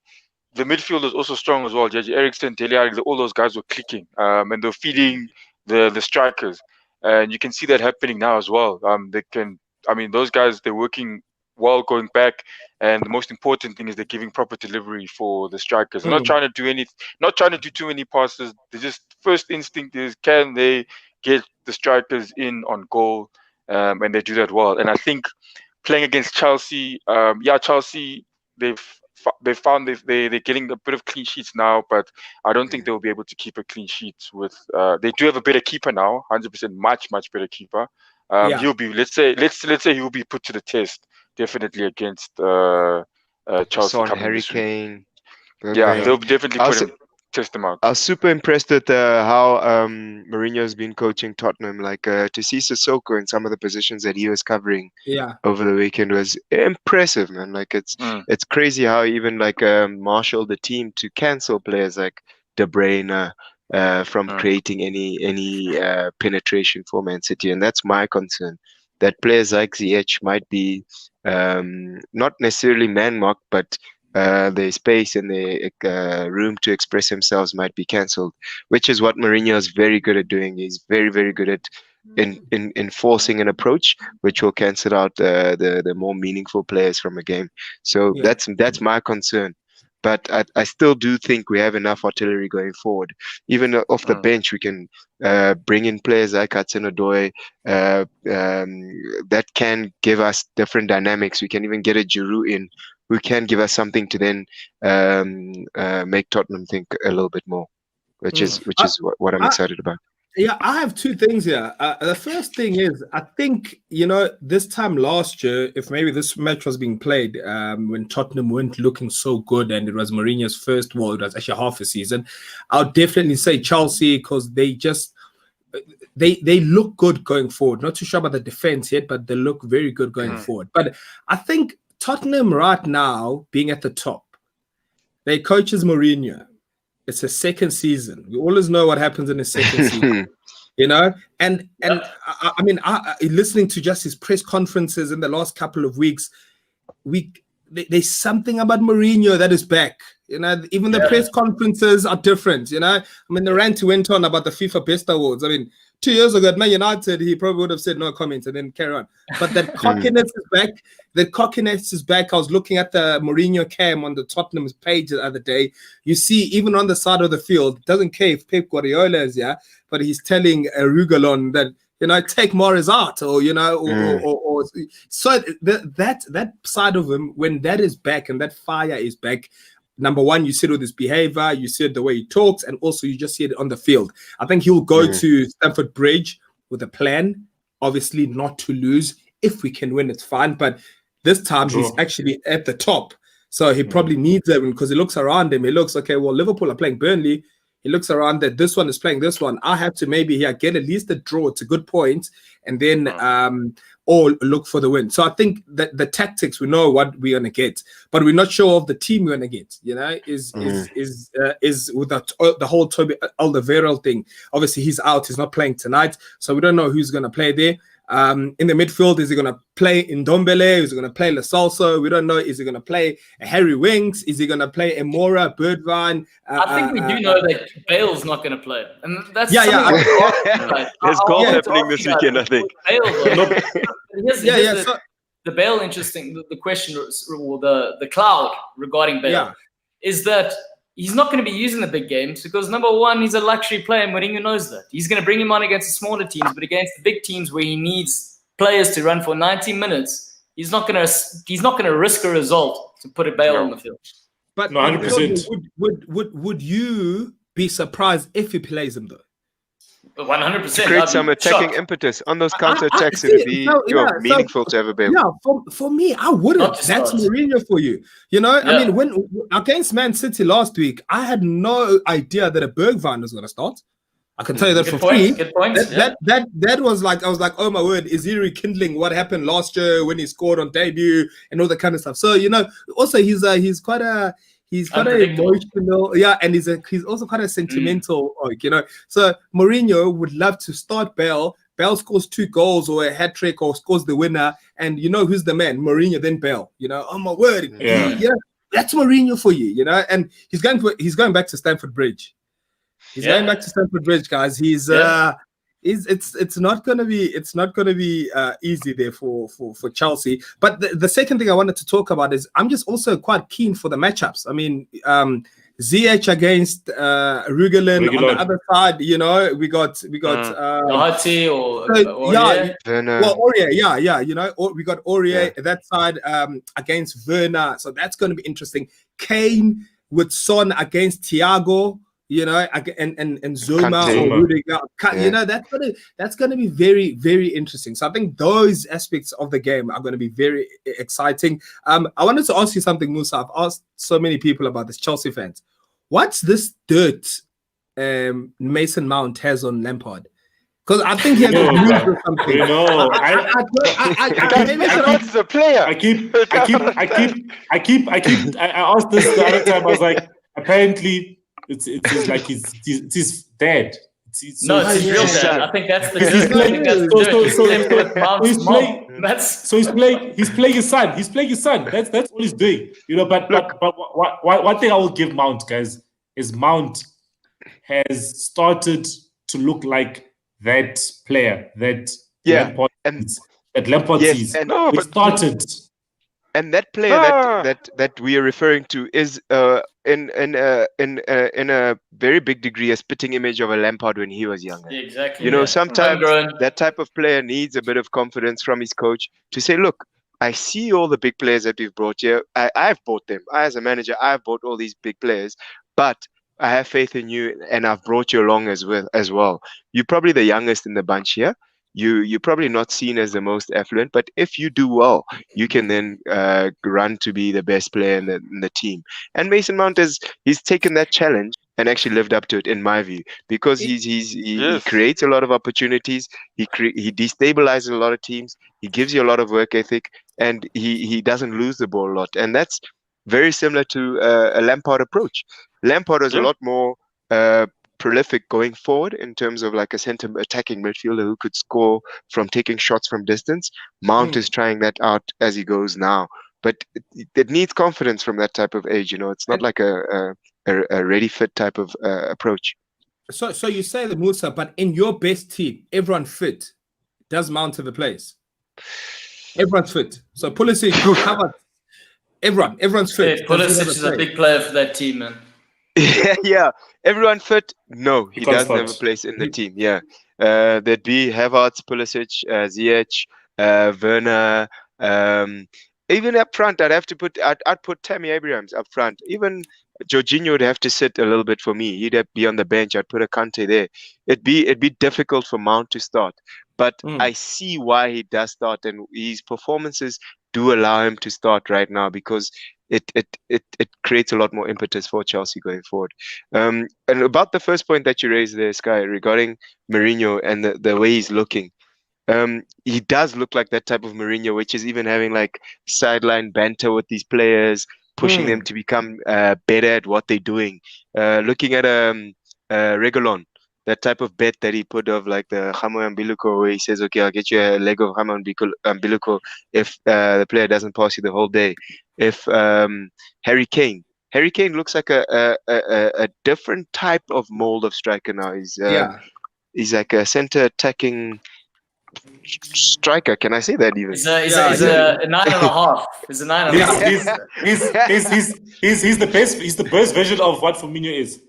midfield is also strong as well. JJ Eriksen, Dele Alli, all those guys were clicking, and they're feeding the strikers, and you can see that happening now as well. Those guys, they're working well going back, and the most important thing is they're giving proper delivery for the strikers. They're not trying to do too many passes. They just first instinct is, can they get the strikers in on goal, and they do that well. And I think playing against Chelsea, Chelsea, they've found they're getting a bit of clean sheets now, but I don't think they'll be able to keep a clean sheet with. They do have a better keeper now, 100%, much better keeper. He'll be let's say he'll be put to the test definitely against Chelsea. Harry Kane. Yeah, they'll definitely test them out. I was super impressed with how Mourinho's been coaching Tottenham. Like to see Sissoko in some of the positions that he was covering over the weekend was impressive, man. Like it's crazy how he even like marshaled the team to cancel players like De Bruyne from creating any penetration for Man City, and that's my concern. That players like Ziyech might be not necessarily man-marked, but their space and their room to express themselves might be cancelled, which is what Mourinho is very good at doing. He's very, very good at enforcing an approach which will cancel out the more meaningful players from a game. So that's my concern. But I still do think we have enough artillery going forward. Even off the bench, we can bring in players like Hudson-Odoi that can give us different dynamics. We can even get a Giroud in who can give us something to then make Tottenham think a little bit more, which is what I'm excited about. Yeah, I have two things here. The first thing is, I think, this time last year, if maybe this match was being played when Tottenham weren't looking so good and it was Mourinho's first, well, it was actually half a season, I would definitely say Chelsea, because they just, they look good going forward. Not too sure about the defense yet, but they look very good going forward. But I think Tottenham right now, being at the top, their coach is Mourinho. It's a second season. We always know what happens in a second season, And I mean, listening to just his press conferences in the last couple of weeks, there's something about Mourinho that is back. Even the press conferences are different. I mean, the rant went on about the FIFA Best Awards. I mean, 2 years ago at Man Utd, he probably would have said no comments and then carry on. But that cockiness is back. That cockiness is back. I was looking at the Mourinho cam on the Tottenham's page the other day. You see, even on the side of the field, doesn't care if Pep Guardiola is but he's telling Rugalon that, take Morris out, or so that side of him, when that is back and that fire is back. Number one, you see it with his behavior, you see it the way he talks, and also you just see it on the field. I think he'll go to Stamford Bridge with a plan, obviously not to lose. If we can win, it's fine. But this time he's actually at the top. So he probably needs that because he looks around him. He looks, okay, well, Liverpool are playing Burnley. He looks around that this one is playing this one. I have to maybe get at least a draw. It's a good point. And then or look for the win. So I think that the tactics, we know what we're going to get, but we're not sure of the team we're going to get, is with the whole Toby Alderweireld thing. Obviously, he's out. He's not playing tonight. So we don't know who's going to play there. In the midfield, is he going to play Ndombele? Is he going to play Lasalso? We don't know. Is he going to play Harry Winks? Is he going to play Emora, Birdvine? I think we do know that Bale's not going to play. And that's There's goal happening this weekend, I think. The Bale, interesting. The question, or the cloud regarding Bale is that he's not going to be using the big games because, number one, he's a luxury player and Mourinho knows that. He's going to bring him on against the smaller teams, but against the big teams where he needs players to run for 90 minutes, he's not going to risk a result to put a Bale on the field. But No, 100%. would you be surprised if he plays him though? 100%. Create I'd be some attacking shocked. impetus on those counter attacks. see, It'd be so meaningful to have a bail. Yeah, for me, I wouldn't. Not to That's start. Mourinho for you. You know, I Yeah. mean, when against Man City last week, I had no idea that a Bergwijn was going to start. I can tell you that Good for free. point. Good point. That was like, I was like, oh my word, is he rekindling what happened last year when he scored on debut and all that kind of stuff? So, you know, also he's quite Unpredictable. emotional, yeah, and he's also quite a sentimental, you know. So Mourinho would love to start Bale. Bale scores 2 goals or a hat trick or scores the winner, and you know who's the man? Mourinho, then Bale. You know, oh my word, Yeah. that's Mourinho for you, you know. And he's going back to Stamford Bridge. He's going back to Stamford Bridge, guys. It's not gonna be easy there for Chelsea. But the second thing I wanted to talk about is I'm just also quite keen for the matchups. I mean, ZH against Rugelin on the other side. You know, we got Doherty or Werner. well, Aurier, yeah. You know, we got Aurier that side against Werner, so that's going to be interesting. Kane with Son against Thiago. You know, and Zuma or Rudiger, you know, that's gonna be very, very interesting. So I think those aspects of the game are going to be very exciting. I wanted to ask you something, Musa. I've asked so many people about this, Chelsea fans. What's this dirt Mason Mount has on Lampard? Because I think he has moved or something. You know, That's the player. I asked this the other time. I was like, apparently. It's like it's his dad. It's his real dad. I think that's the he's playing his son. He's playing his son. That's all he's doing. You know, but one thing I will give Mount, guys, is Mount has started to look like that player that Lampard sees. It started. And that player that we are referring to is in a very big degree a spitting image of a Lampard when he was younger. Exactly. You know, sometimes that type of player needs a bit of confidence from his coach to say, look, I see all the big players that we've brought here. I've bought them. As a manager, I've bought all these big players, but I have faith in you and I've brought you along as well. You're probably the youngest in the bunch here. You're probably not seen as the most affluent, but if you do well, you can then run to be the best player in the team. And Mason Mount he's taken that challenge and actually lived up to it, in my view, because he creates a lot of opportunities. He destabilizes a lot of teams. He gives you a lot of work ethic, and he doesn't lose the ball a lot. And that's very similar to a Lampard approach. Lampard is a lot more prolific going forward in terms of like a center attacking midfielder who could score from taking shots from distance. Mount is trying that out as he goes now, but it needs confidence from that type of age. You know, it's not like a ready fit type of approach. So you say the Musa, but in your best team, everyone fit. Does Mount have a place? Everyone's fit. So Pulisic, covered. Everyone's fit. Yeah, Pulisic is a big player for that team, man. Yeah, everyone fit? No, he doesn't have a place in the team. Yeah, there'd be Havertz, Pulisic, Ziyech, Werner. Even up front, I'd put Tammy Abrahams up front. Even Jorginho would have to sit a little bit for me. He'd be on the bench. I'd put a Kante there. It'd be difficult for Mount to start, but I see why he does start, and his performances do allow him to start right now because it creates a lot more impetus for Chelsea going forward. And about the first point that you raised there, Sky, regarding Mourinho and the way he's looking, he does look like that type of Mourinho, which is even having like sideline banter with these players, pushing them to become better at what they're doing. Looking at Reguilon, that type of bet that he put of like the Jamo Umbilico, where he says, okay, I'll get you a leg of Jamo Umbilico if the player doesn't pass you the whole day. If Harry Kane looks like a different type of mold of striker now. He's like a center attacking striker. Can I say that even? He's a 9.5. He's a 9.5. He's the best. He's the best version of what Firmino is.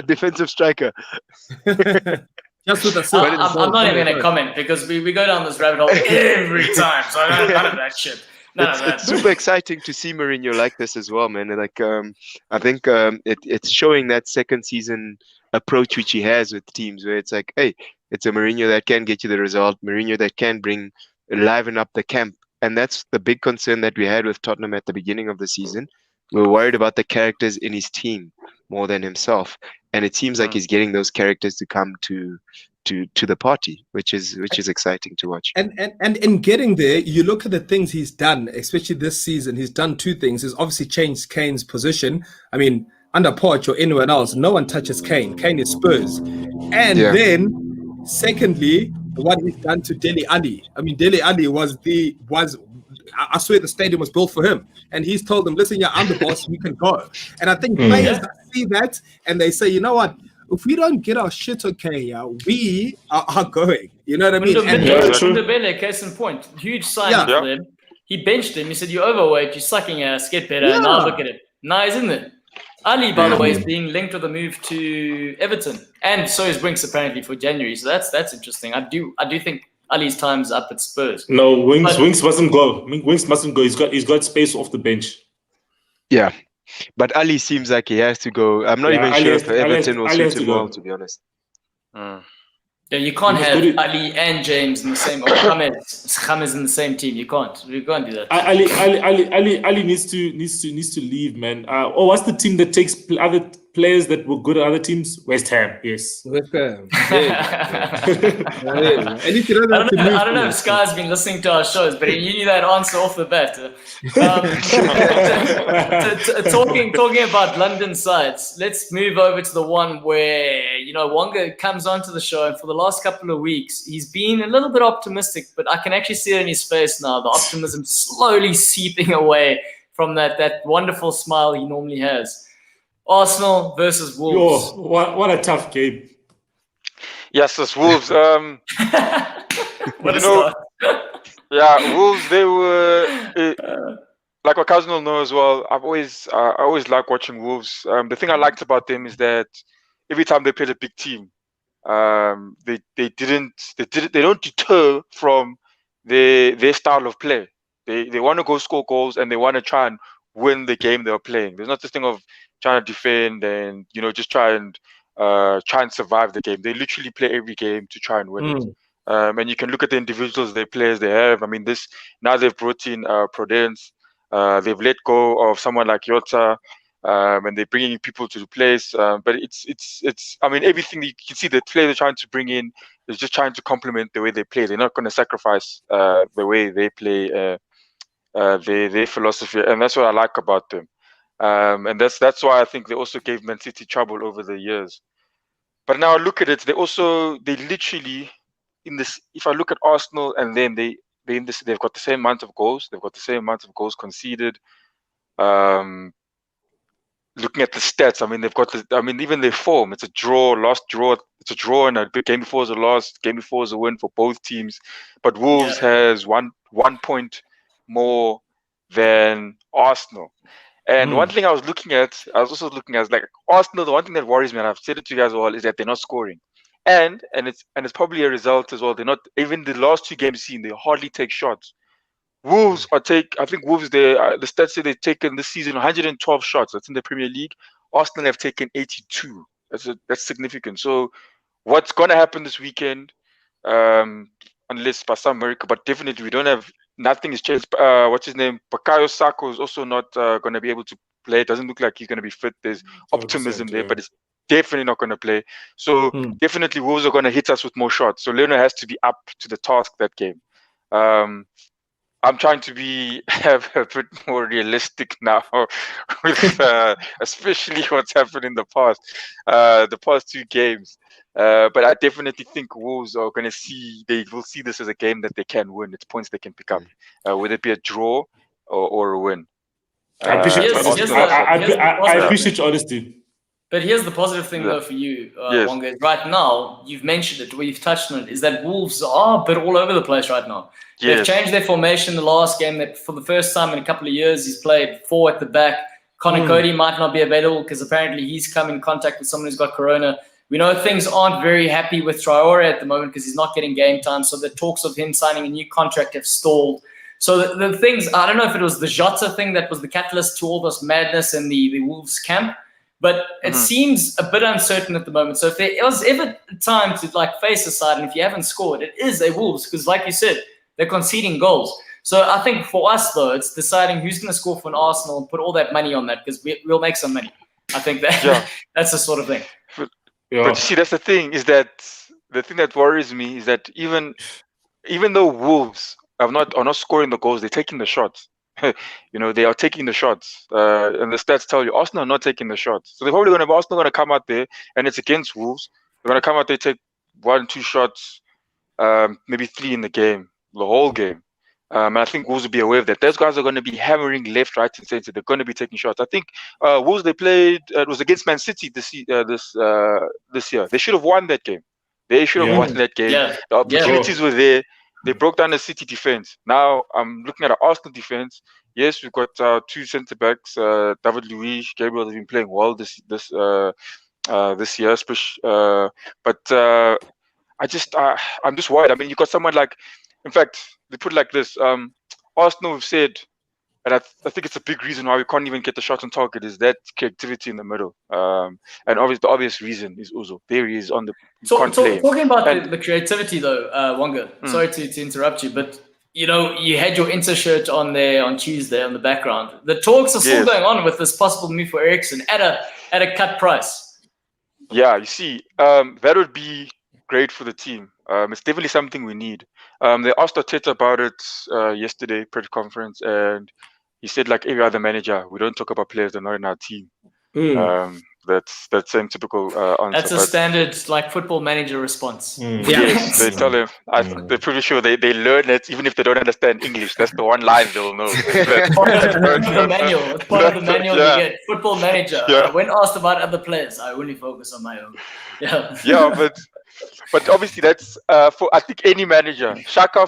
Defensive striker. Just with I'm not even going to comment because we go down this rabbit hole every time. So I don't know none of that shit. It's super exciting to see Mourinho like this as well, man. Like, I think it's showing that second season approach which he has with teams, where it's like, hey, it's a Mourinho that can get you the result, Mourinho that can liven up the camp, and that's the big concern that we had with Tottenham at the beginning of the season. We were worried about the characters in his team more than himself, and it seems like he's getting those characters to come to the party, which is exciting to watch. And in getting there, you look at the things he's done, especially this season. He's done two things. He's obviously changed Kane's position. I mean, under Poch or anyone else, no one touches Kane. Kane is Spurs. And then, secondly, what he's done to Dele Alli. I mean, Dele Alli I swear the stadium was built for him. And he's told them, listen, I'm the boss, you can go. And I think players see that and they say, you know what? If we don't get our shit okay, we are going. You know what I mean? Ndebele, case in point, huge sign for them. He benched him. He said, "You're overweight. You're sucking ass. Get better." And now look at it. Now he's in there. Ali, by the way, is being linked with a move to Everton, and so is Winks apparently for January. So that's interesting. I do think Ali's time's up at Spurs. No, Winks mustn't go. Winks mustn't go. He's got space off the bench. Yeah. But Ali seems like he has to go. I'm not even sure if Everton will suit him well, to be honest. Yeah, you can't have Ali and James in the same, or James in the same team. You can't do that. Ali needs to leave, man. What's the team that takes other players that were good at other teams? West Ham, yes. West Ham. I don't know if Sky's been listening to our shows, but you knew that answer off the bat. Talking about London sides, let's move over to the one where Wonga comes onto the show, and for the last couple of weeks he's been a little bit optimistic, but I can actually see it in his face now. The optimism slowly seeping away from that wonderful smile he normally has. Arsenal versus Wolves. What a tough game. Yes, it's Wolves. Wolves, they were like what cousin will know as well. I always like watching Wolves. The thing I liked about them is that every time they played a big team, they don't deter from their style of play. They want to go score goals, and they want to try and win the game they're playing. There's not this thing of trying to defend and just try and survive the game. They literally play every game to try and win it. And you can look at the individuals, the players they have. I mean, now they've brought in Prudence. They've let go of someone like Jota, and they're bringing people to the place. But it's. I mean, everything you can see the player they're trying to bring in is just trying to complement the way they play. They're not going to sacrifice the way they play, their philosophy, and that's what I like about them. And that's why I think they also gave Man City trouble over the years. But now look at it, they literally in this. If I look at Arsenal and them, they've got the same amount of goals. They've got the same amount of goals conceded. Looking at the stats, I mean, even their form. It's a draw, lost draw. It's a draw, and a game before is a loss. Game before is a win for both teams. But Wolves has one point more than Arsenal. And one thing I was also looking at like Arsenal. The one thing that worries me, and I've said it to you guys all, is that they're not scoring, and it's probably a result as well. They're not, even the last two games seen, they hardly take shots. Wolves I think Wolves, the stats say they've taken this season 112 shots. That's in the Premier League. Arsenal have taken 82. That's significant. So what's going to happen this weekend? Unless by some miracle, but definitely we don't have. Nothing has changed. What's his name? Bukayo Saka is also not going to be able to play. It doesn't look like he's going to be fit. There's optimism there, but it's definitely not going to play. So definitely Wolves are going to hit us with more shots. So Leno has to be up to the task that game. I'm trying to have a bit more realistic now, with especially what's happened in the past two games. But I definitely think Wolves are going to they will see this as a game that they can win. It's points they can pick up, whether it be a draw or a win. I appreciate your honesty. But here's the positive thing, though, for you, Wonga. Right now, you've mentioned it, where you've touched on it, is that Wolves are a bit all over the place right now. Yes. They've changed their formation the last game. That for the first time in a couple of years, he's played 4 at the back. Connor Cody might not be available because apparently he's come in contact with someone who's got corona. We know things aren't very happy with Traore at the moment because he's not getting game time. So the talks of him signing a new contract have stalled. So the things, I don't know if it was the Jota thing that was the catalyst to all this madness in the Wolves camp, but it seems a bit uncertain at the moment. So if there was ever time to like face a side, and if you haven't scored, it is a Wolves, because like you said, they're conceding goals. So I think for us though, it's deciding who's going to score for an Arsenal and put all that money on that, because we'll make some money. I think that that's the sort of thing. But you see, that's the thing, is that the thing that worries me is that even though Wolves are not scoring the goals, they're taking the shots. They are taking the shots, and the stats tell you Arsenal are not taking the shots. So they're probably Arsenal going to come out there, and it's against Wolves. They're going to come out there, take 1-2 shots, maybe 3 in the game, the whole game. And I think Wolves will be aware of that. Those guys are going to be hammering left, right, and center. They're going to be taking shots. I think Wolves, they played, it was against Man City this year. They should have won that game. They should have won that game. Yeah. The opportunities were there. They broke down the City defense. Now I'm looking at our Arsenal defense. Yes, we've got 2 centre backs, David Luiz, Gabriel have been playing well this year, but I'm just worried. I mean, you got someone like, in fact, they put it like this: Arsenal have said, and I think it's a big reason why we can't even get the shot on target, is that creativity in the middle. And obviously, the obvious reason is Uzo. There he is on the. Talking about the creativity though, Wonga. Sorry to interrupt you, but you had your Inter shirt on there on Tuesday on the background. The talks are still going on with this possible move for Eriksen at a cut price. Yeah, you see, that would be great for the team. It's definitely something we need. They asked Arteta about it yesterday, press conference, and he said, like every other manager, we don't talk about players that are not in our team. That's that same typical answer. That's a standard like football manager response. Yes, they tell him. They're pretty sure they learn it even if they don't understand English. That's the one line they'll know. Part of the manual. It's part of the manual you get. Football manager. When asked about other players, I only focus on my own. But obviously that's for I think any manager. Xhaka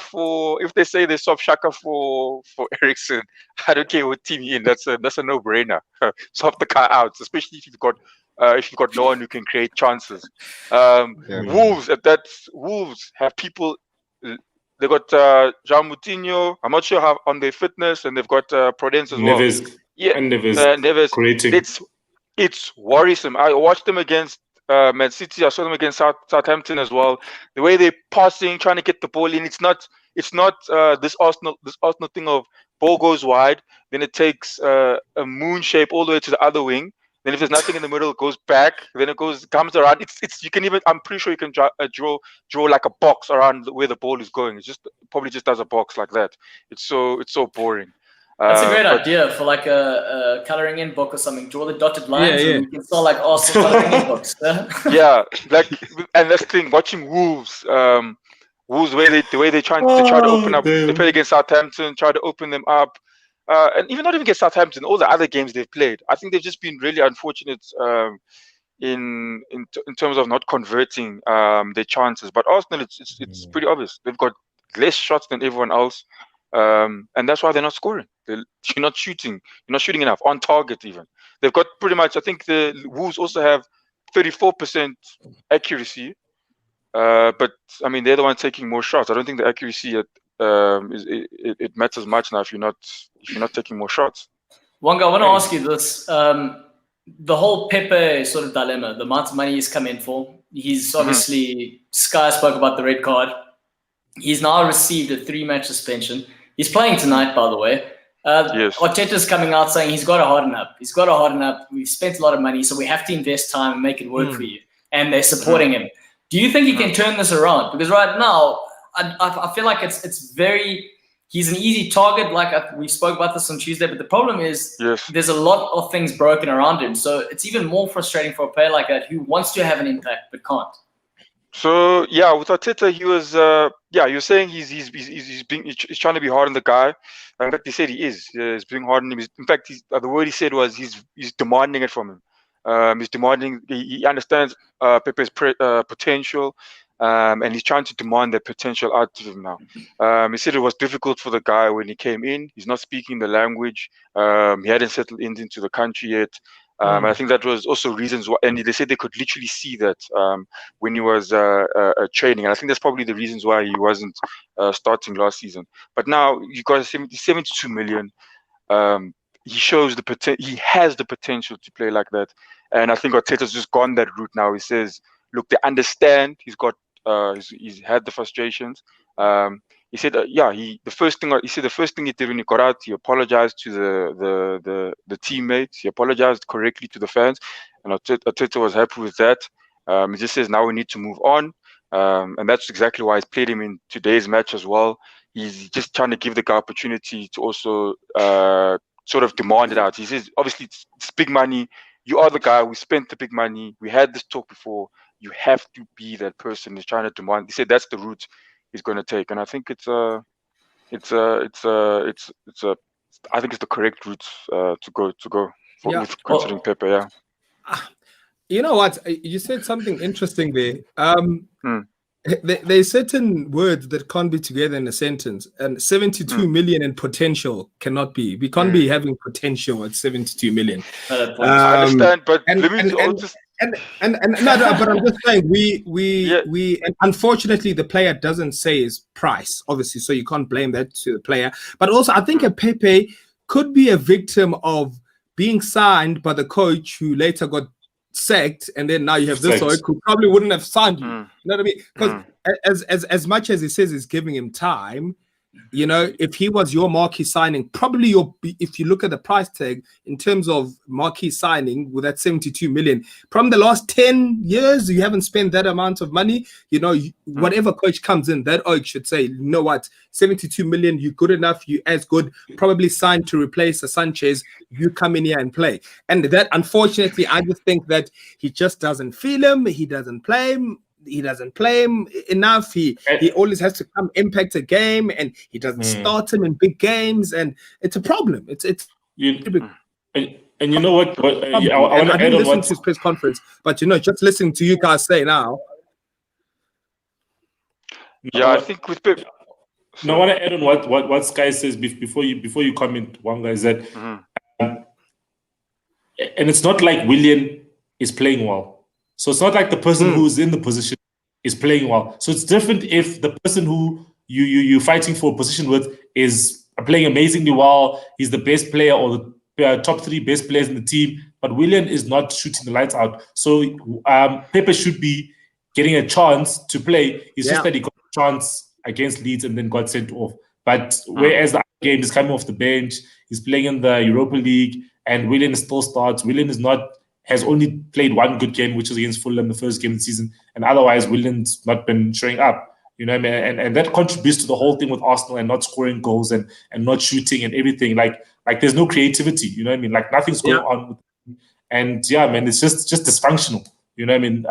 if they say they swap Xhaka for Eriksen, I don't care what team you're in. That's a no-brainer. Swap the guy out, especially if you've got no one who can create chances. Wolves have people. They got Jean Moutinho. I'm not sure how on their fitness, and they've got Prudence as well. Neves. It's worrisome. I watched them against Man City. I saw them against Southampton as well. The way they're passing, trying to get the ball in. It's not this Arsenal thing of ball goes wide, then it takes a moon shape all the way to the other wing. Then if there's nothing in the middle, it goes back. Then it comes around. It's you can even. I'm pretty sure you can draw like a box around where the ball is going. It's probably just does a box like that. It's so boring. That's a great idea for like a coloring in book or something. Draw the dotted lines, and you can sell like Arsenal coloring in books. And that's the thing. Watching Wolves, Wolves the way they try to open up. They played against Southampton, try to open them up, and even not even against Southampton. All the other games they've played, I think they've just been really unfortunate in terms of not converting their chances. But Arsenal, it's pretty obvious. They've got less shots than everyone else. And that's why they're not scoring. You're not shooting enough on target. Even they've got pretty much. I think the Wolves also have 34% accuracy, but I mean they're the ones taking more shots. I don't think the accuracy it matters much now if you're not taking more shots. Wonga, I want to ask you this: the whole Pepe sort of dilemma, the amount of money he's come in for. He's obviously Sky spoke about the red card. He's now received a 3-match suspension. He's playing tonight, by the way. Yes. Arteta's coming out saying he's got to harden up. We've spent a lot of money, so we have to invest time and make it work for you. And they're supporting him. Do you think he can turn this around? Because right now, I feel like it's very. He's an easy target. Like we spoke about this on Tuesday, but the problem is there's a lot of things broken around him. So it's even more frustrating for a player like that who wants to have an impact but can't. So with Arteta, he was you're saying he's trying to be hard on the guy. In fact, he said he is. He's being hard on him. In fact, the word he said was he's demanding it from him. He's demanding. He understands Pepe's potential, and he's trying to demand that potential out of him now. He said it was difficult for the guy when he came in. He's not speaking the language. He hadn't settled into the country yet. And I think that was also reasons why, and they said they could literally see that when he was training. And I think that's probably the reasons why he wasn't starting last season. But now you got 72 million. He shows the potential. He has the potential to play like that. And I think Arteta's just gone that route now. He says, look, they understand. He's got, he's had the frustrations. He said, the first thing he did when he got out, he apologized to the teammates. He apologized correctly to the fans, and Arteta was happy with that. He just says now we need to move on, and that's exactly why he's played him in today's match as well. He's just trying to give the guy opportunity to also sort of demand it out. He says, obviously, it's big money. You are the guy. We spent the big money. We had this talk before. You have to be that person. He's trying to demand. He said that's the route he's going to take, and I think I think it's the correct route to go for, with considering Pepe. Yeah. You know what? You said something interesting there. There's certain words that can't be together in a sentence, and 72 million in potential cannot be. We can't be having potential at 72 million. I understand, but no, but I'm just saying we and unfortunately the player doesn't say his price, obviously, so you can't blame that to the player. But also, I think a Pepe could be a victim of being signed by the coach who later got sacked, and then now you have this Oik who probably wouldn't have signed you. You know what I mean? Because as much as he says he's giving him time, you know, if he was your marquee signing, probably if you look at the price tag in terms of marquee signing with that 72 million, from the last 10 years, you haven't spent that amount of money. You know, whatever coach comes in, that Oik should say, you know what, 72 million, you're good enough, you as good, probably signed to replace a Sanchez, you come in here and play. And that, unfortunately, I just think that he just doesn't feel him, he doesn't play him. He doesn't play him enough. He always has to come impact a game, and he doesn't start him in big games, and it's a problem. It's and you know what? I want to add on what his press conference, but you know, just listening to you guys say now. I think with Pep. No, I want to add on what Sky says before you comment. One guy is that, and it's not like Willian is playing well. So it's not like the person who's in the position is playing well. So it's different if the person who you're fighting for a position with is playing amazingly well. He's the best player or the top 3 best players in the team. But Willian is not shooting the lights out. So Pepe should be getting a chance to play. It's just that he got a chance against Leeds and then got sent off. But whereas the other game is coming off the bench, he's playing in the Europa League, and Willian still starts. Willian has only played one good game, which was against Fulham the first game of the season, and otherwise Willian's not been showing up. You know what I mean? And that contributes to the whole thing with Arsenal and not scoring goals and not shooting and everything. Like there's no creativity. You know what I mean? Like nothing's going on with him. And man, it's just dysfunctional. You know what I mean?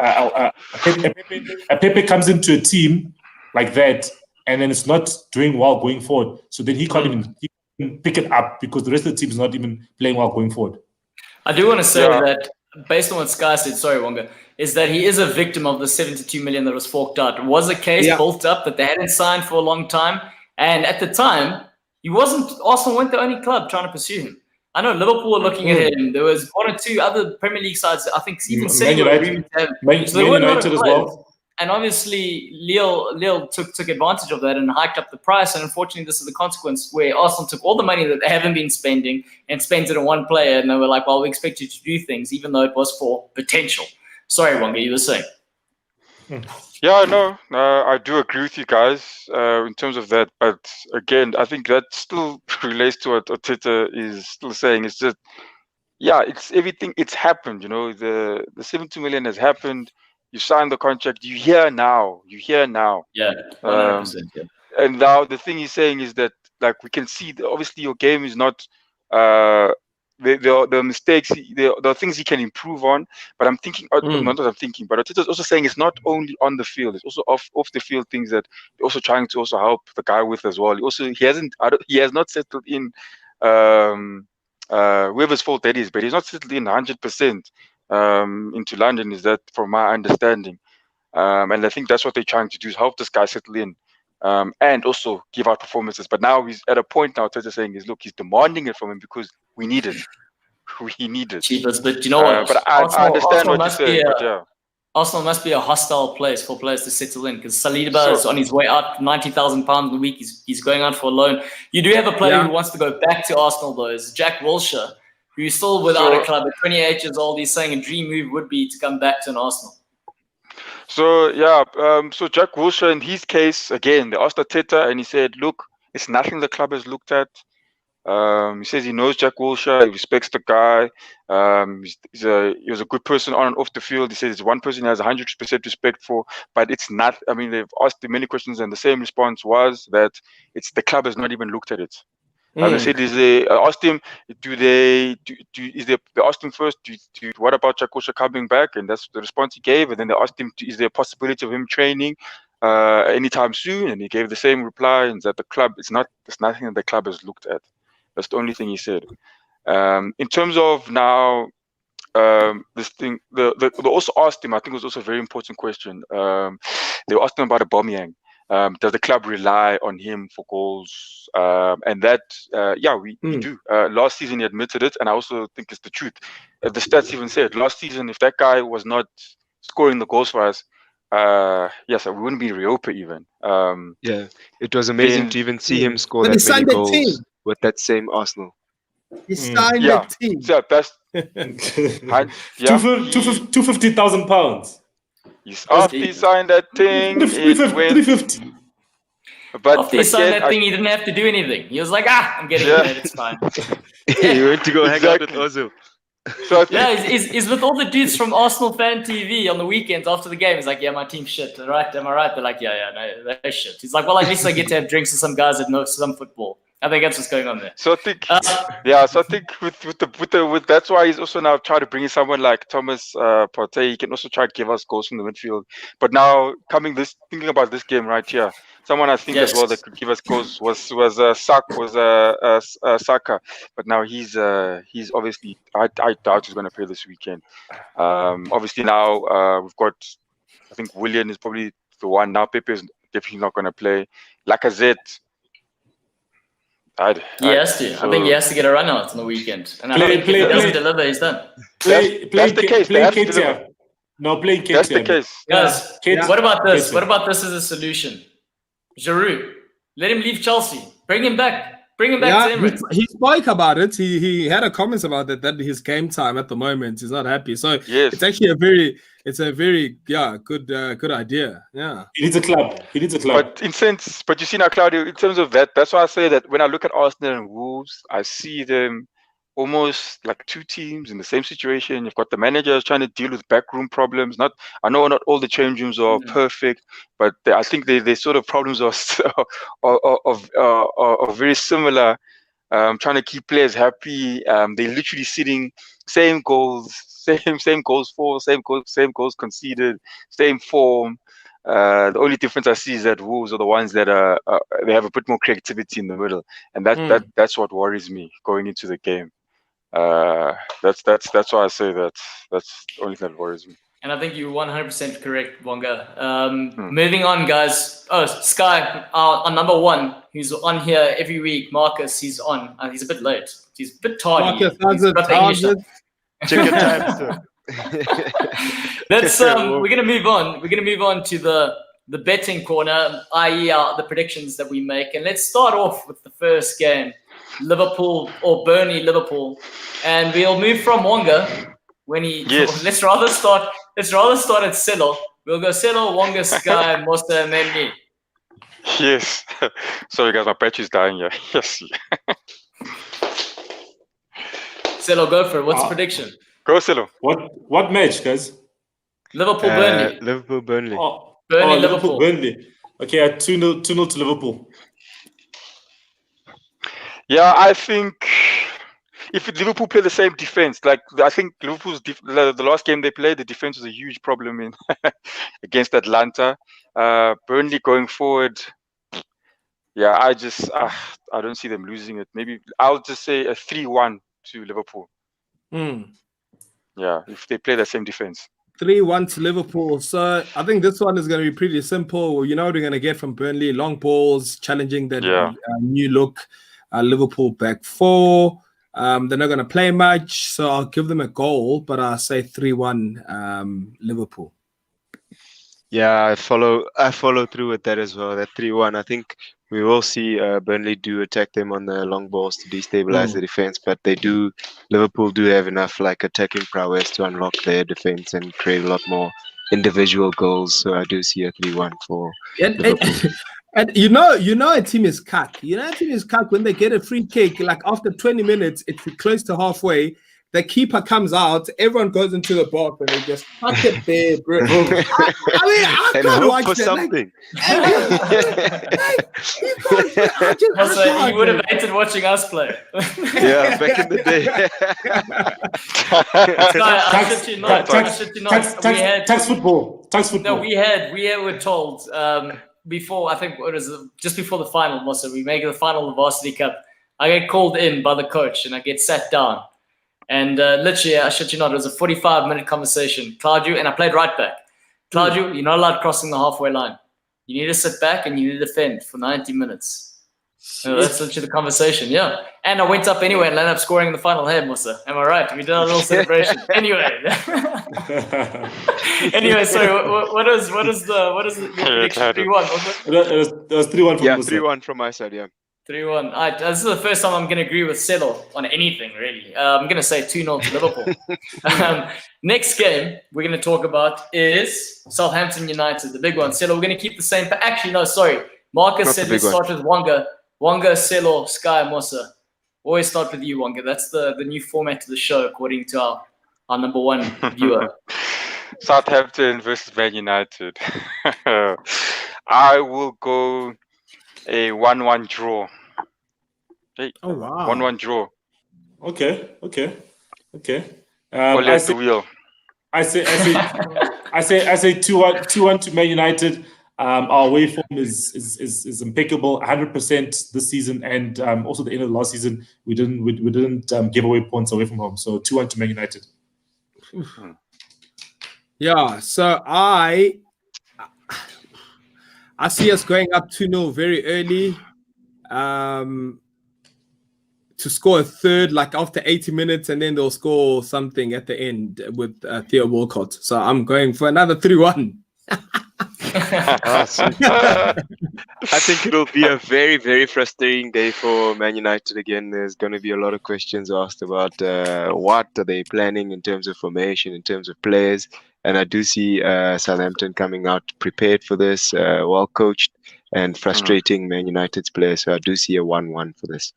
A Pepe comes into a team like that, and then it's not doing well going forward. So then he can't even pick it up because the rest of the team is not even playing well going forward. I do want to say that, based on what Sky said, sorry, Wonga, is that he is a victim of the 72 million that was forked out. It was a case built up that they hadn't signed for a long time. And at the time, Arsenal weren't the only club trying to pursue him. I know Liverpool were looking at him. There was 1 or 2 other Premier League sides, I think even City were agreeing to have. Man United as well. And obviously, Lille took advantage of that and hiked up the price. And unfortunately, this is the consequence where Arsenal took all the money that they haven't been spending and spent it on one player. And they were like, well, we expect you to do things, even though it was for potential. Sorry, Wonga, you were saying. Yeah, no, I do agree with you guys in terms of that. But again, I think that still relates to what Arteta is still saying. It's just, it's everything. It's happened, you know. The 72 million has happened. You signed the contract. You're here now. Yeah, 100%. And now the thing he's saying is that, like, we can see, obviously, your game is not. The mistakes, there are things he can improve on. But I'm thinking, not that I'm thinking, but Arteta's also saying it's not only on the field; it's also off the field things that they're also trying to also help the guy with as well. He has not settled in. Whoever's fault that is, but he's not settled in 100%. Into London, is that from my understanding, and I think that's what they're trying to do, is help this guy settle in, and also give out performances. But now he's at a point now, Arteta saying is, look, he's demanding it from him because we need it. we needed. Cheapest, but you know what? But I understand what you're saying. But yeah. Arsenal must be a hostile place for players to settle in because Saliba So- is on his way out, £90,000 a week. He's going out for a loan. You do have a player Yeah. who wants to go back to Arsenal, though, is Jack Wilshere, who's still without a So- club at 28 years old. He's saying a dream move would be to come back to an Arsenal. So yeah, so Jack Wilshere, in his case, again, they asked Arteta, and he said, "Look, it's nothing the club has looked at." He says he knows Jack Wilshere, he respects the guy. He was a good person on and off the field. He says it's one person he has 100% respect for, but it's not. I mean, they've asked him many questions, and the same response was that it's the club has not even looked at it. They said, asked him, they asked him first, what about Jack Wilshere coming back? And that's the response he gave. And then they asked him, is there a possibility of him training anytime soon? And he gave the same reply, and that the club, it's nothing that the club has looked at. That's the only thing he said. In terms of now, this thing, they also asked him, I think it was also a very important question. They asked him about Aubameyang. Does the club rely on him for goals? And that, we do. Last season he admitted it, and I also think it's the truth. The stats even said last season, if that guy was not scoring the goals for us, we wouldn't be in Europa even. Yeah, it was amazing to even see him score But he that many signed the goals team. with that same Arsenal. He signed Yeah. the team. So that's £250,000. after he signed that thing, it went. 350. But After he signed again, that thing, he didn't have to do anything. He was like, I'm getting it, it's fine. He went to go hang out with Exactly. Ozil. so I think, Yeah, he's with all the dudes from Arsenal Fan TV on the weekends after the game. He's like, yeah, my team's shit. Right? Am I right? They're like, no, they're shit. He's like, well, at least I get to have drinks with some guys that know some football. I think that's what's going on there. So I think, So I think with that's why he's also now trying to bring in someone like Thomas Partey. He can also try to give us goals from the midfield. But now thinking about this game right here, someone I think as well that could give us goals was Saka. But now he's obviously I doubt he's going to play this weekend. Obviously now we've got, I think Willian is probably the one now. Pepe is definitely not going to play. Lacazette. He has to. I think he has to get a run out on the weekend. And I think if he doesn't deliver, he's done. That's the case. They have to deliver. No, play Ketia. That's the case. Guys, Ketia. what about this? Ketia. What about this as a solution? Giroud, let him leave Chelsea. Bring him back. Bring him back to Emirates. he spoke about it. He had a comments about it that his game time at the moment he's not happy. So Yes. it's actually a very good idea. Yeah. He needs a club. But you see now, Claudio, in terms of that, that's why I say that when I look at Arsenal and Wolves, I see them almost like two teams in the same situation. You've got the managers trying to deal with backroom problems. I know not all the change rooms are perfect, but I think they sort of problems are very similar. Trying to keep players happy. They're literally sitting same goals for, same goals conceded, same form. The only difference I see is that Wolves are the ones that they have a bit more creativity in the middle, and that's what worries me going into the game. That's why I say that. That's the only thing that worries me. And I think you're 100% correct, Wonga. Moving on, guys. Oh, Sky, our number one, who's on here every week. Marcus, he's on. He's a bit late. He's a bit tardy. Marcus, He's got the English stuff. Check your time, sir. Let's we're gonna move on. We're gonna move on to the betting corner, i.e. the predictions that we make. And let's start off with the first game. Liverpool or Burnley Liverpool. And we'll move from Wonga when he let's rather start at Silo. We'll go Silo, Wonga, Sky, Mosta, and then me. Yes. Sorry guys, my battery's dying here. Yes. Silo, go for it. What's the prediction? Go Silo. What match, guys? Liverpool Burnley. Liverpool Burnley. Burnley Liverpool. Burnley. Okay, 2-0 to Liverpool. Yeah, I think if Liverpool play the same defense, like I think Liverpool's the last game they played, the defense was a huge problem in against Atalanta. Burnley going forward, yeah, I don't see them losing it. Maybe I'll just say a 3-1 to Liverpool. Yeah, if they play the same defense. 3-1 to Liverpool. So I think this one is going to be pretty simple. You know what we're going to get from Burnley: long balls, challenging that new look. Liverpool back four. They're not going to play much, so I'll give them a goal, but I'll say 3-1 Liverpool. Yeah, I follow through with that as well. That 3-1. I think we will see Burnley do attack them on the long balls to destabilize the defense, but Liverpool do have enough like attacking prowess to unlock their defense and create a lot more individual goals. So I do see a 3-1 for Liverpool. And you know a team is cuck. You know a team is cuck when they get a free kick, like after 20 minutes, it's close to halfway. The keeper comes out, everyone goes into the box, and they just fuck it there, bro. I can't watch for that. something. You would have hated watching us play. Yeah, back in the day. Tax football. No, we were told before, I think it was just before the final, Mossa, we make the final of the Varsity Cup. I get called in by the coach and I get sat down. And literally, I shit you not, it was a 45-minute conversation. Claudio, and I played right back. Claudio, you're not allowed crossing the halfway line. You need to sit back and you need to defend for 90 minutes. So that's literally the conversation, yeah. And I went up anyway and ended up scoring in the final. Hey, Musa, am I right? We did a little celebration. Anyway. So what is the your prediction? 3-1? It was 3-1 from Musa. 3-1 from my side, yeah. 3-1. This is the first time I'm going to agree with Settle on anything, really. I'm going to say 2-0 to Liverpool. Next game we're going to talk about is Southampton United, the big one. Settle, we're going to keep the same. Actually, no, sorry. Marcus said let's start with Wonga. Wonga, Settle, Sky, Mossa. Always start with you, Wonga. That's the new format to the show, according to our number one viewer. Southampton versus Man United. I will go a 1-1 draw. Hey, oh wow! 1-1 draw. Okay. I say wheel. I say 2-1 to Man United. Our away form is impeccable, 100% this season, and also the end of the last season we didn't give away points away from home. So 2-1 to Man United. Yeah. So I see us going up 2-0 very early. To score a third, like after 80 minutes, and then they'll score something at the end with Theo Walcott. So I'm going for another 3-1. I think it'll be a very, very frustrating day for Man United again. There's going to be a lot of questions asked about what are they planning in terms of formation, in terms of players. And I do see Southampton coming out prepared for this, well coached, and frustrating Man United's players. So I do see a 1-1 for this.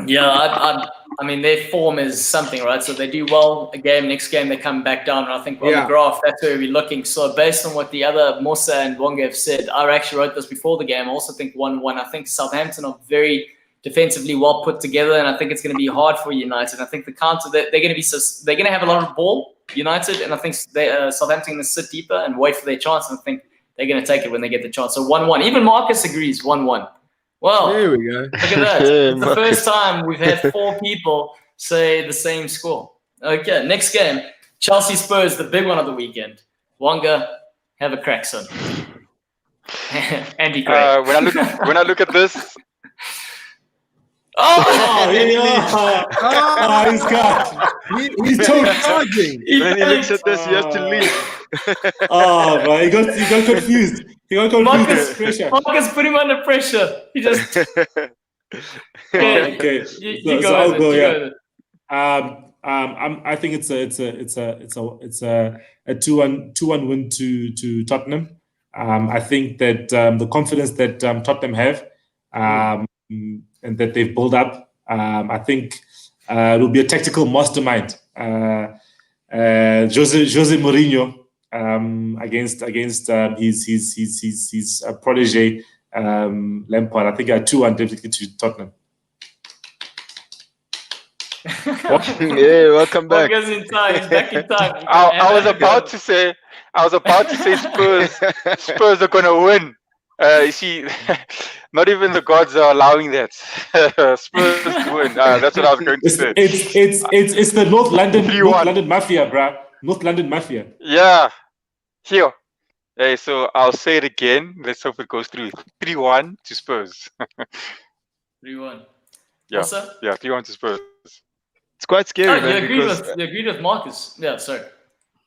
Yeah, I mean, their form is something, right? So they do well a game, next game they come back down. And I think on the graph, that's where we're looking. So based on what the other Mossa and Wonga have said, I actually wrote this before the game. I also think 1-1. I think Southampton are very defensively well put together, and I think it's going to be hard for United. I think the counter, they're going to have a lot of ball, United, and I think Southampton going to sit deeper and wait for their chance. And I think they're going to take it when they get the chance. So 1-1. Even Marcus agrees 1-1. Well, there we go. Look at that. It's the first time we've had 4 people say the same score. Okay, next game. Chelsea Spurs, the big one of the weekend. Wonga, have a crack, son. Andy Gray. When I look at this. He's got. He's charging. When he looks at this, he has to leave. Man, he got confused. Marcus put him under pressure. He just. Okay. You go. I'll go. Yeah. I think it's a 2-1 win to Tottenham. I think that the confidence that Tottenham have and that they've built up, I think it will be a tactical mastermind. Jose Mourinho against his protege Lampard. I think 2-1 definitely to Tottenham. Yeah, welcome back. He's in time. He's back in time. I was about to say Spurs are gonna win. You see, not even the gods are allowing that. Spurs to win. That's what I was going to say. It's the North London Mafia, bruh. North London Mafia. Yeah. Here. Hey, so I'll say it again. Let's hope it goes through. 3-1 to Spurs. 3-1. Yeah. What's that? Yeah, 3-1 to Spurs. It's quite scary, Oh, man. you agreed with Marcus. Yeah, sorry.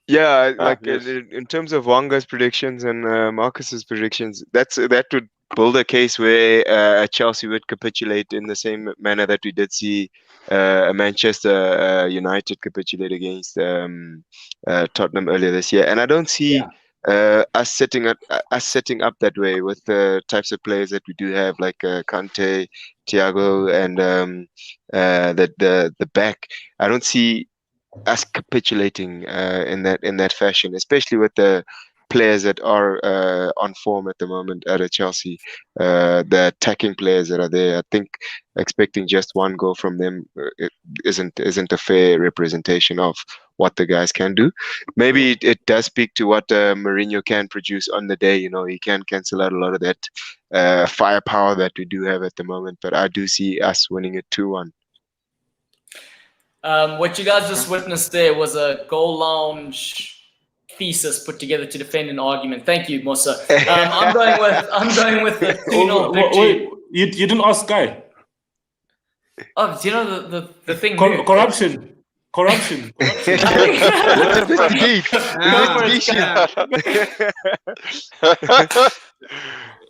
Yeah, like yes. in terms of Wanga's predictions and Marcus's predictions, that would build a case where Chelsea would capitulate in the same manner that we did see Manchester United capitulate against Tottenham earlier this year. And I don't see us setting up that way with the types of players that we do have, like Kante, Thiago, and the back. I don't see us capitulating in that fashion, especially with the players that are on form at the moment at Chelsea, the attacking players that are there. I think expecting just one goal from them it isn't a fair representation of what the guys can do. Maybe it does speak to what Mourinho can produce on the day. He can cancel out a lot of that firepower that we do have at the moment, but I do see us winning it 2-1. What you guys just witnessed there was a goal lounge thesis put together to defend an argument. Thank you, Musa. I'm going with the 2-0 victory. Wait, you didn't ask Guy. Oh, do you know the thing? Corruption.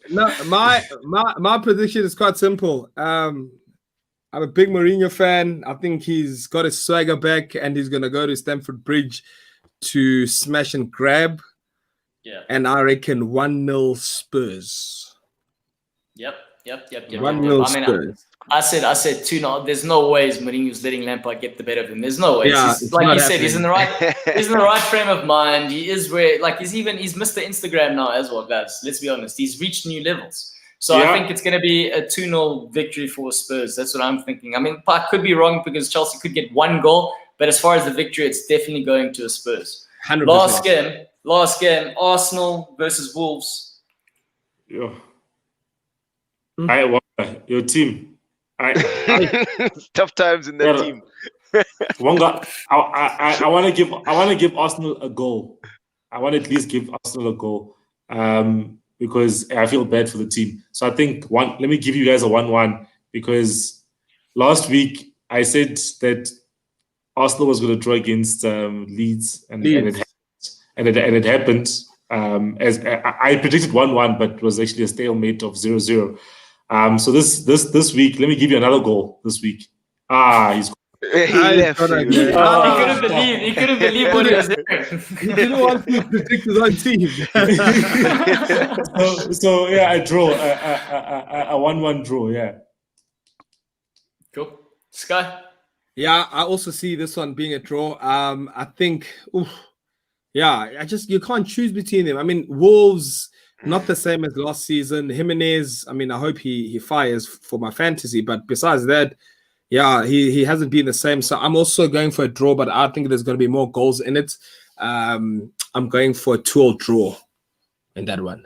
No, my prediction is quite simple. I'm a big Mourinho fan. I think he's got his swagger back and he's going to go to Stamford Bridge to smash and grab. Yeah. And I reckon 1-0 Spurs. Yep. 1-0 Spurs. I said 2-0. There's no ways Mourinho's letting Lampard get the better of him. There's no ways. Yeah, Like you said, he's in the right frame of mind. He is where, like, he's Mr. Instagram now as well, guys. Let's be honest. He's reached new levels. So I think it's going to be a 2-0 victory for Spurs. That's what I'm thinking. I mean, I could be wrong because Chelsea could get one goal, but as far as the victory, it's definitely going to a Spurs. 100%. Last game, Arsenal versus Wolves. Yeah. Your team. Tough times in that team. Wonga, I want to give Arsenal a goal. I want to at least give Arsenal a goal. Because I feel bad for the team. So I think let me give you guys a 1-1 because last week I said that Arsenal was going to draw against Leeds and it happened. As I predicted 1-1, but it was actually a stalemate of 0-0. So this week, let me give you another goal this week. He's He couldn't believe what he was doing. He didn't want to predict his own team. so yeah, I draw a 1-1 draw. Yeah. Cool. Sky. Yeah, I also see this one being a draw. I think, you can't choose between them. I mean, Wolves, not the same as last season. Jimenez, I mean, I hope he fires for my fantasy, but besides that, yeah, he hasn't been the same. So I'm also going for a draw, but I think there's going to be more goals in it. I'm going for a 2-2 draw in that one.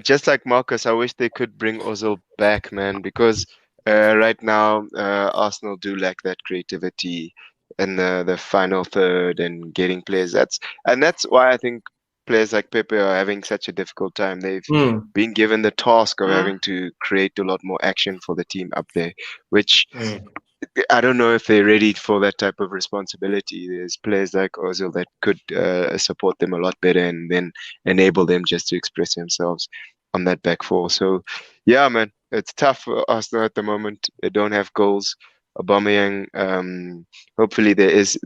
Just like Marcus, I wish they could bring Ozil back, man, because right now Arsenal do lack that creativity in the final third and getting players. That's why I think players like Pepe are having such a difficult time. They've been given the task of having to create a lot more action for the team up there, which I don't know if they're ready for that type of responsibility. There's players like Ozil that could support them a lot better and then enable them just to express themselves on that back four. So, yeah, man, it's tough for Arsenal at the moment. They don't have goals. Aubameyang, hopefully this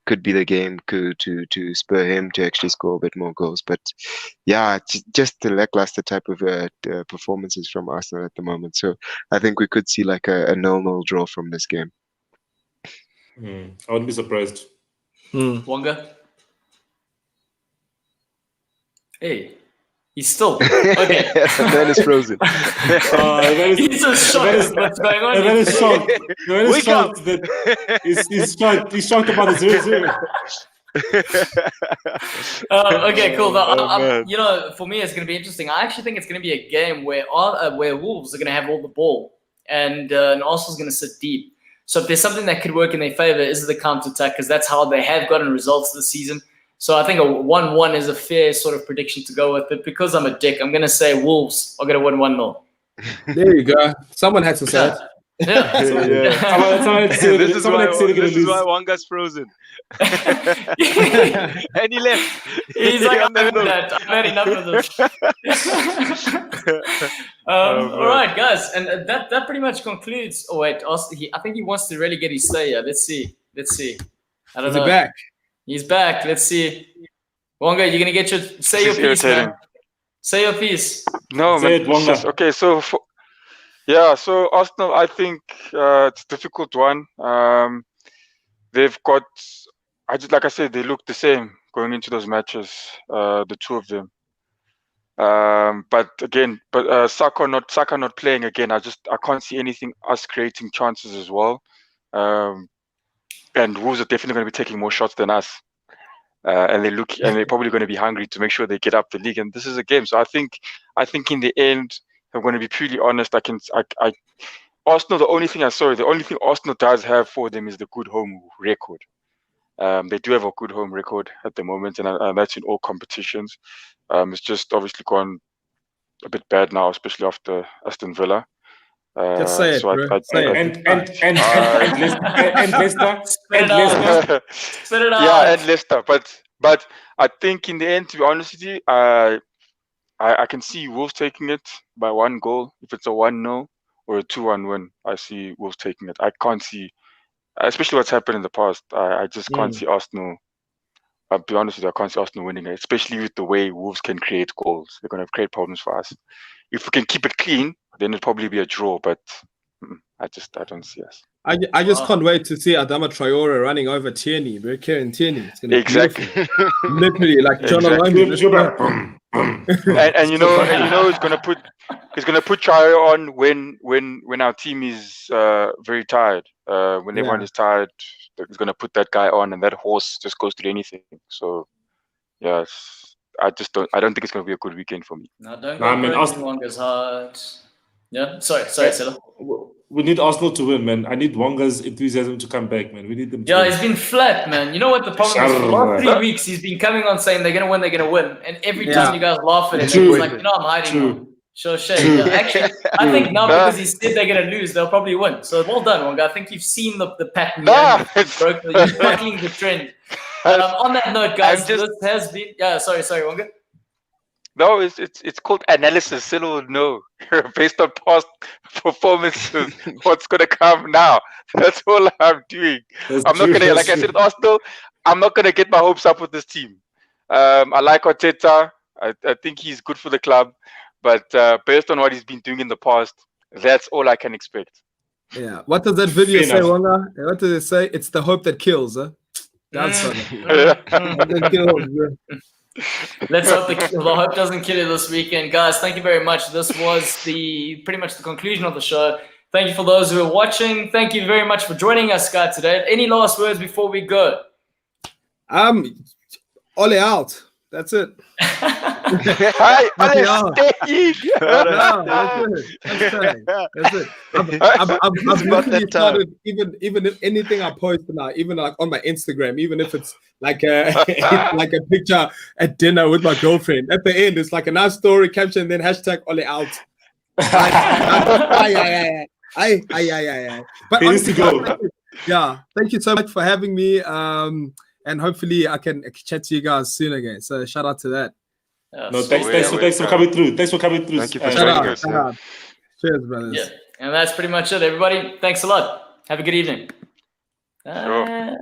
could be the game to spur him to actually score a bit more goals. But yeah, it's just the lackluster type of performances from Arsenal at the moment. So I think we could see like a 0-0 draw from this game. I wouldn't be surprised. Wonga? Hey. He's still okay. That is frozen. He's just shocked. What's going on? That is shocked. Wake up! He's shocked about the 0-0. Okay, cool. For me, it's going to be interesting. I actually think it's going to be a game where Wolves are going to have all the ball and Arsenal's going to sit deep. So if there's something that could work in their favor, is the counter-attack, because that's how they have gotten results this season. So I think a 1-1 is a fair sort of prediction to go with. But because I'm a dick, I'm going to say Wolves are going to win 1-0. There you go. Someone had to say it. Yeah. This is why Wanga's frozen. And he left. He's like, On that note. I've had enough of this. All right, guys, and that pretty much concludes. Oh wait, I think he wants to really get his say here. Let's see. I don't know. Back. He's back. Let's see. Wonga, you're gonna get say your piece, man. Say your piece. No, man. Okay, so so Arsenal, I think it's a difficult one. They've got, like I said, they look the same going into those matches, the two of them. But Saka not playing again. I can't see anything us creating chances as well. And Wolves are definitely going to be taking more shots than us. And they're probably going to be hungry to make sure they get up the league. And this is a game, so I think in the end, I'm going to be purely honest. Arsenal. The only thing Arsenal does have for them is the good home record. They do have a good home record at the moment, and that's in all competitions. It's just obviously gone a bit bad now, especially after Aston Villa. Just say it, bro. And Leicester. Spit it out. Yeah, and Leicester. But I think in the end, to be honest with you, I can see Wolves taking it by 1 goal. If it's a 1-0 or a 2-1 win, I see Wolves taking it. I can't see, especially what's happened in the past. I just can't see Arsenal. I'll be honest with you, I can't see Arsenal winning it, especially with the way Wolves can create goals. They're going to create problems for us. If we can keep it clean, then it'll probably be a draw. But I don't see us. I just can't wait to see Adama Traore running over Tierney, bro. Kieran Tierney. It's gonna Exactly. Literally, like John O'Reilly. and you know he's gonna put Traore on when our team is very tired. When everyone is tired, he's gonna put that guy on, and that horse just goes through anything. So yes, I don't think it's gonna be a good weekend for me. No, don't go breaking Wanga's heart. Yeah, sorry, Silla. We need Arsenal to win, man. I need Wanga's enthusiasm to come back, man. We need them to win. He's been flat, man. You know what the problem is? For the last 3 weeks, he's been coming on saying they're going to win. And every time you guys laugh at him, he's like, I'm hiding now. Sure, shame. Yeah, actually, I think now because he said they're going to lose, they'll probably win. So well done, Wanga. I think you've seen the pattern. You're buckling the trend. On that note, guys, this has been... Yeah, sorry, Wanga. No, it's called analysis. Silla will know based on past performances what's gonna come now. That's all I'm doing. I'm not gonna, like I said, Arsenal. I'm not gonna get my hopes up with this team. I like Arteta. I think he's good for the club, but based on what he's been doing in the past, that's all I can expect. Yeah. What does that video say, Wanga? What does it say? It's the hope that kills, huh? That's that kills, bro. Let's hope the hope doesn't kill you this weekend, guys. Thank you very much. This was pretty much the conclusion of the show. Thank you for those who are watching. Thank you very much for joining us, guys, today. Any last words before we go? Ole out. That's it. Hi, staying. That's it. I've literally started, even if anything I post now, even like on my Instagram, even if it's like like a picture at dinner with my girlfriend, at the end it's like a nice story caption, then hashtag Ole out. But honestly, thank you so much for having me. And hopefully I can chat to you guys soon again. So shout out to that. Thanks for coming through. Thanks for coming through. Thank you for joining us. Cheers, brothers. Yeah, and that's pretty much it, everybody. Thanks a lot. Have a good evening. Sure.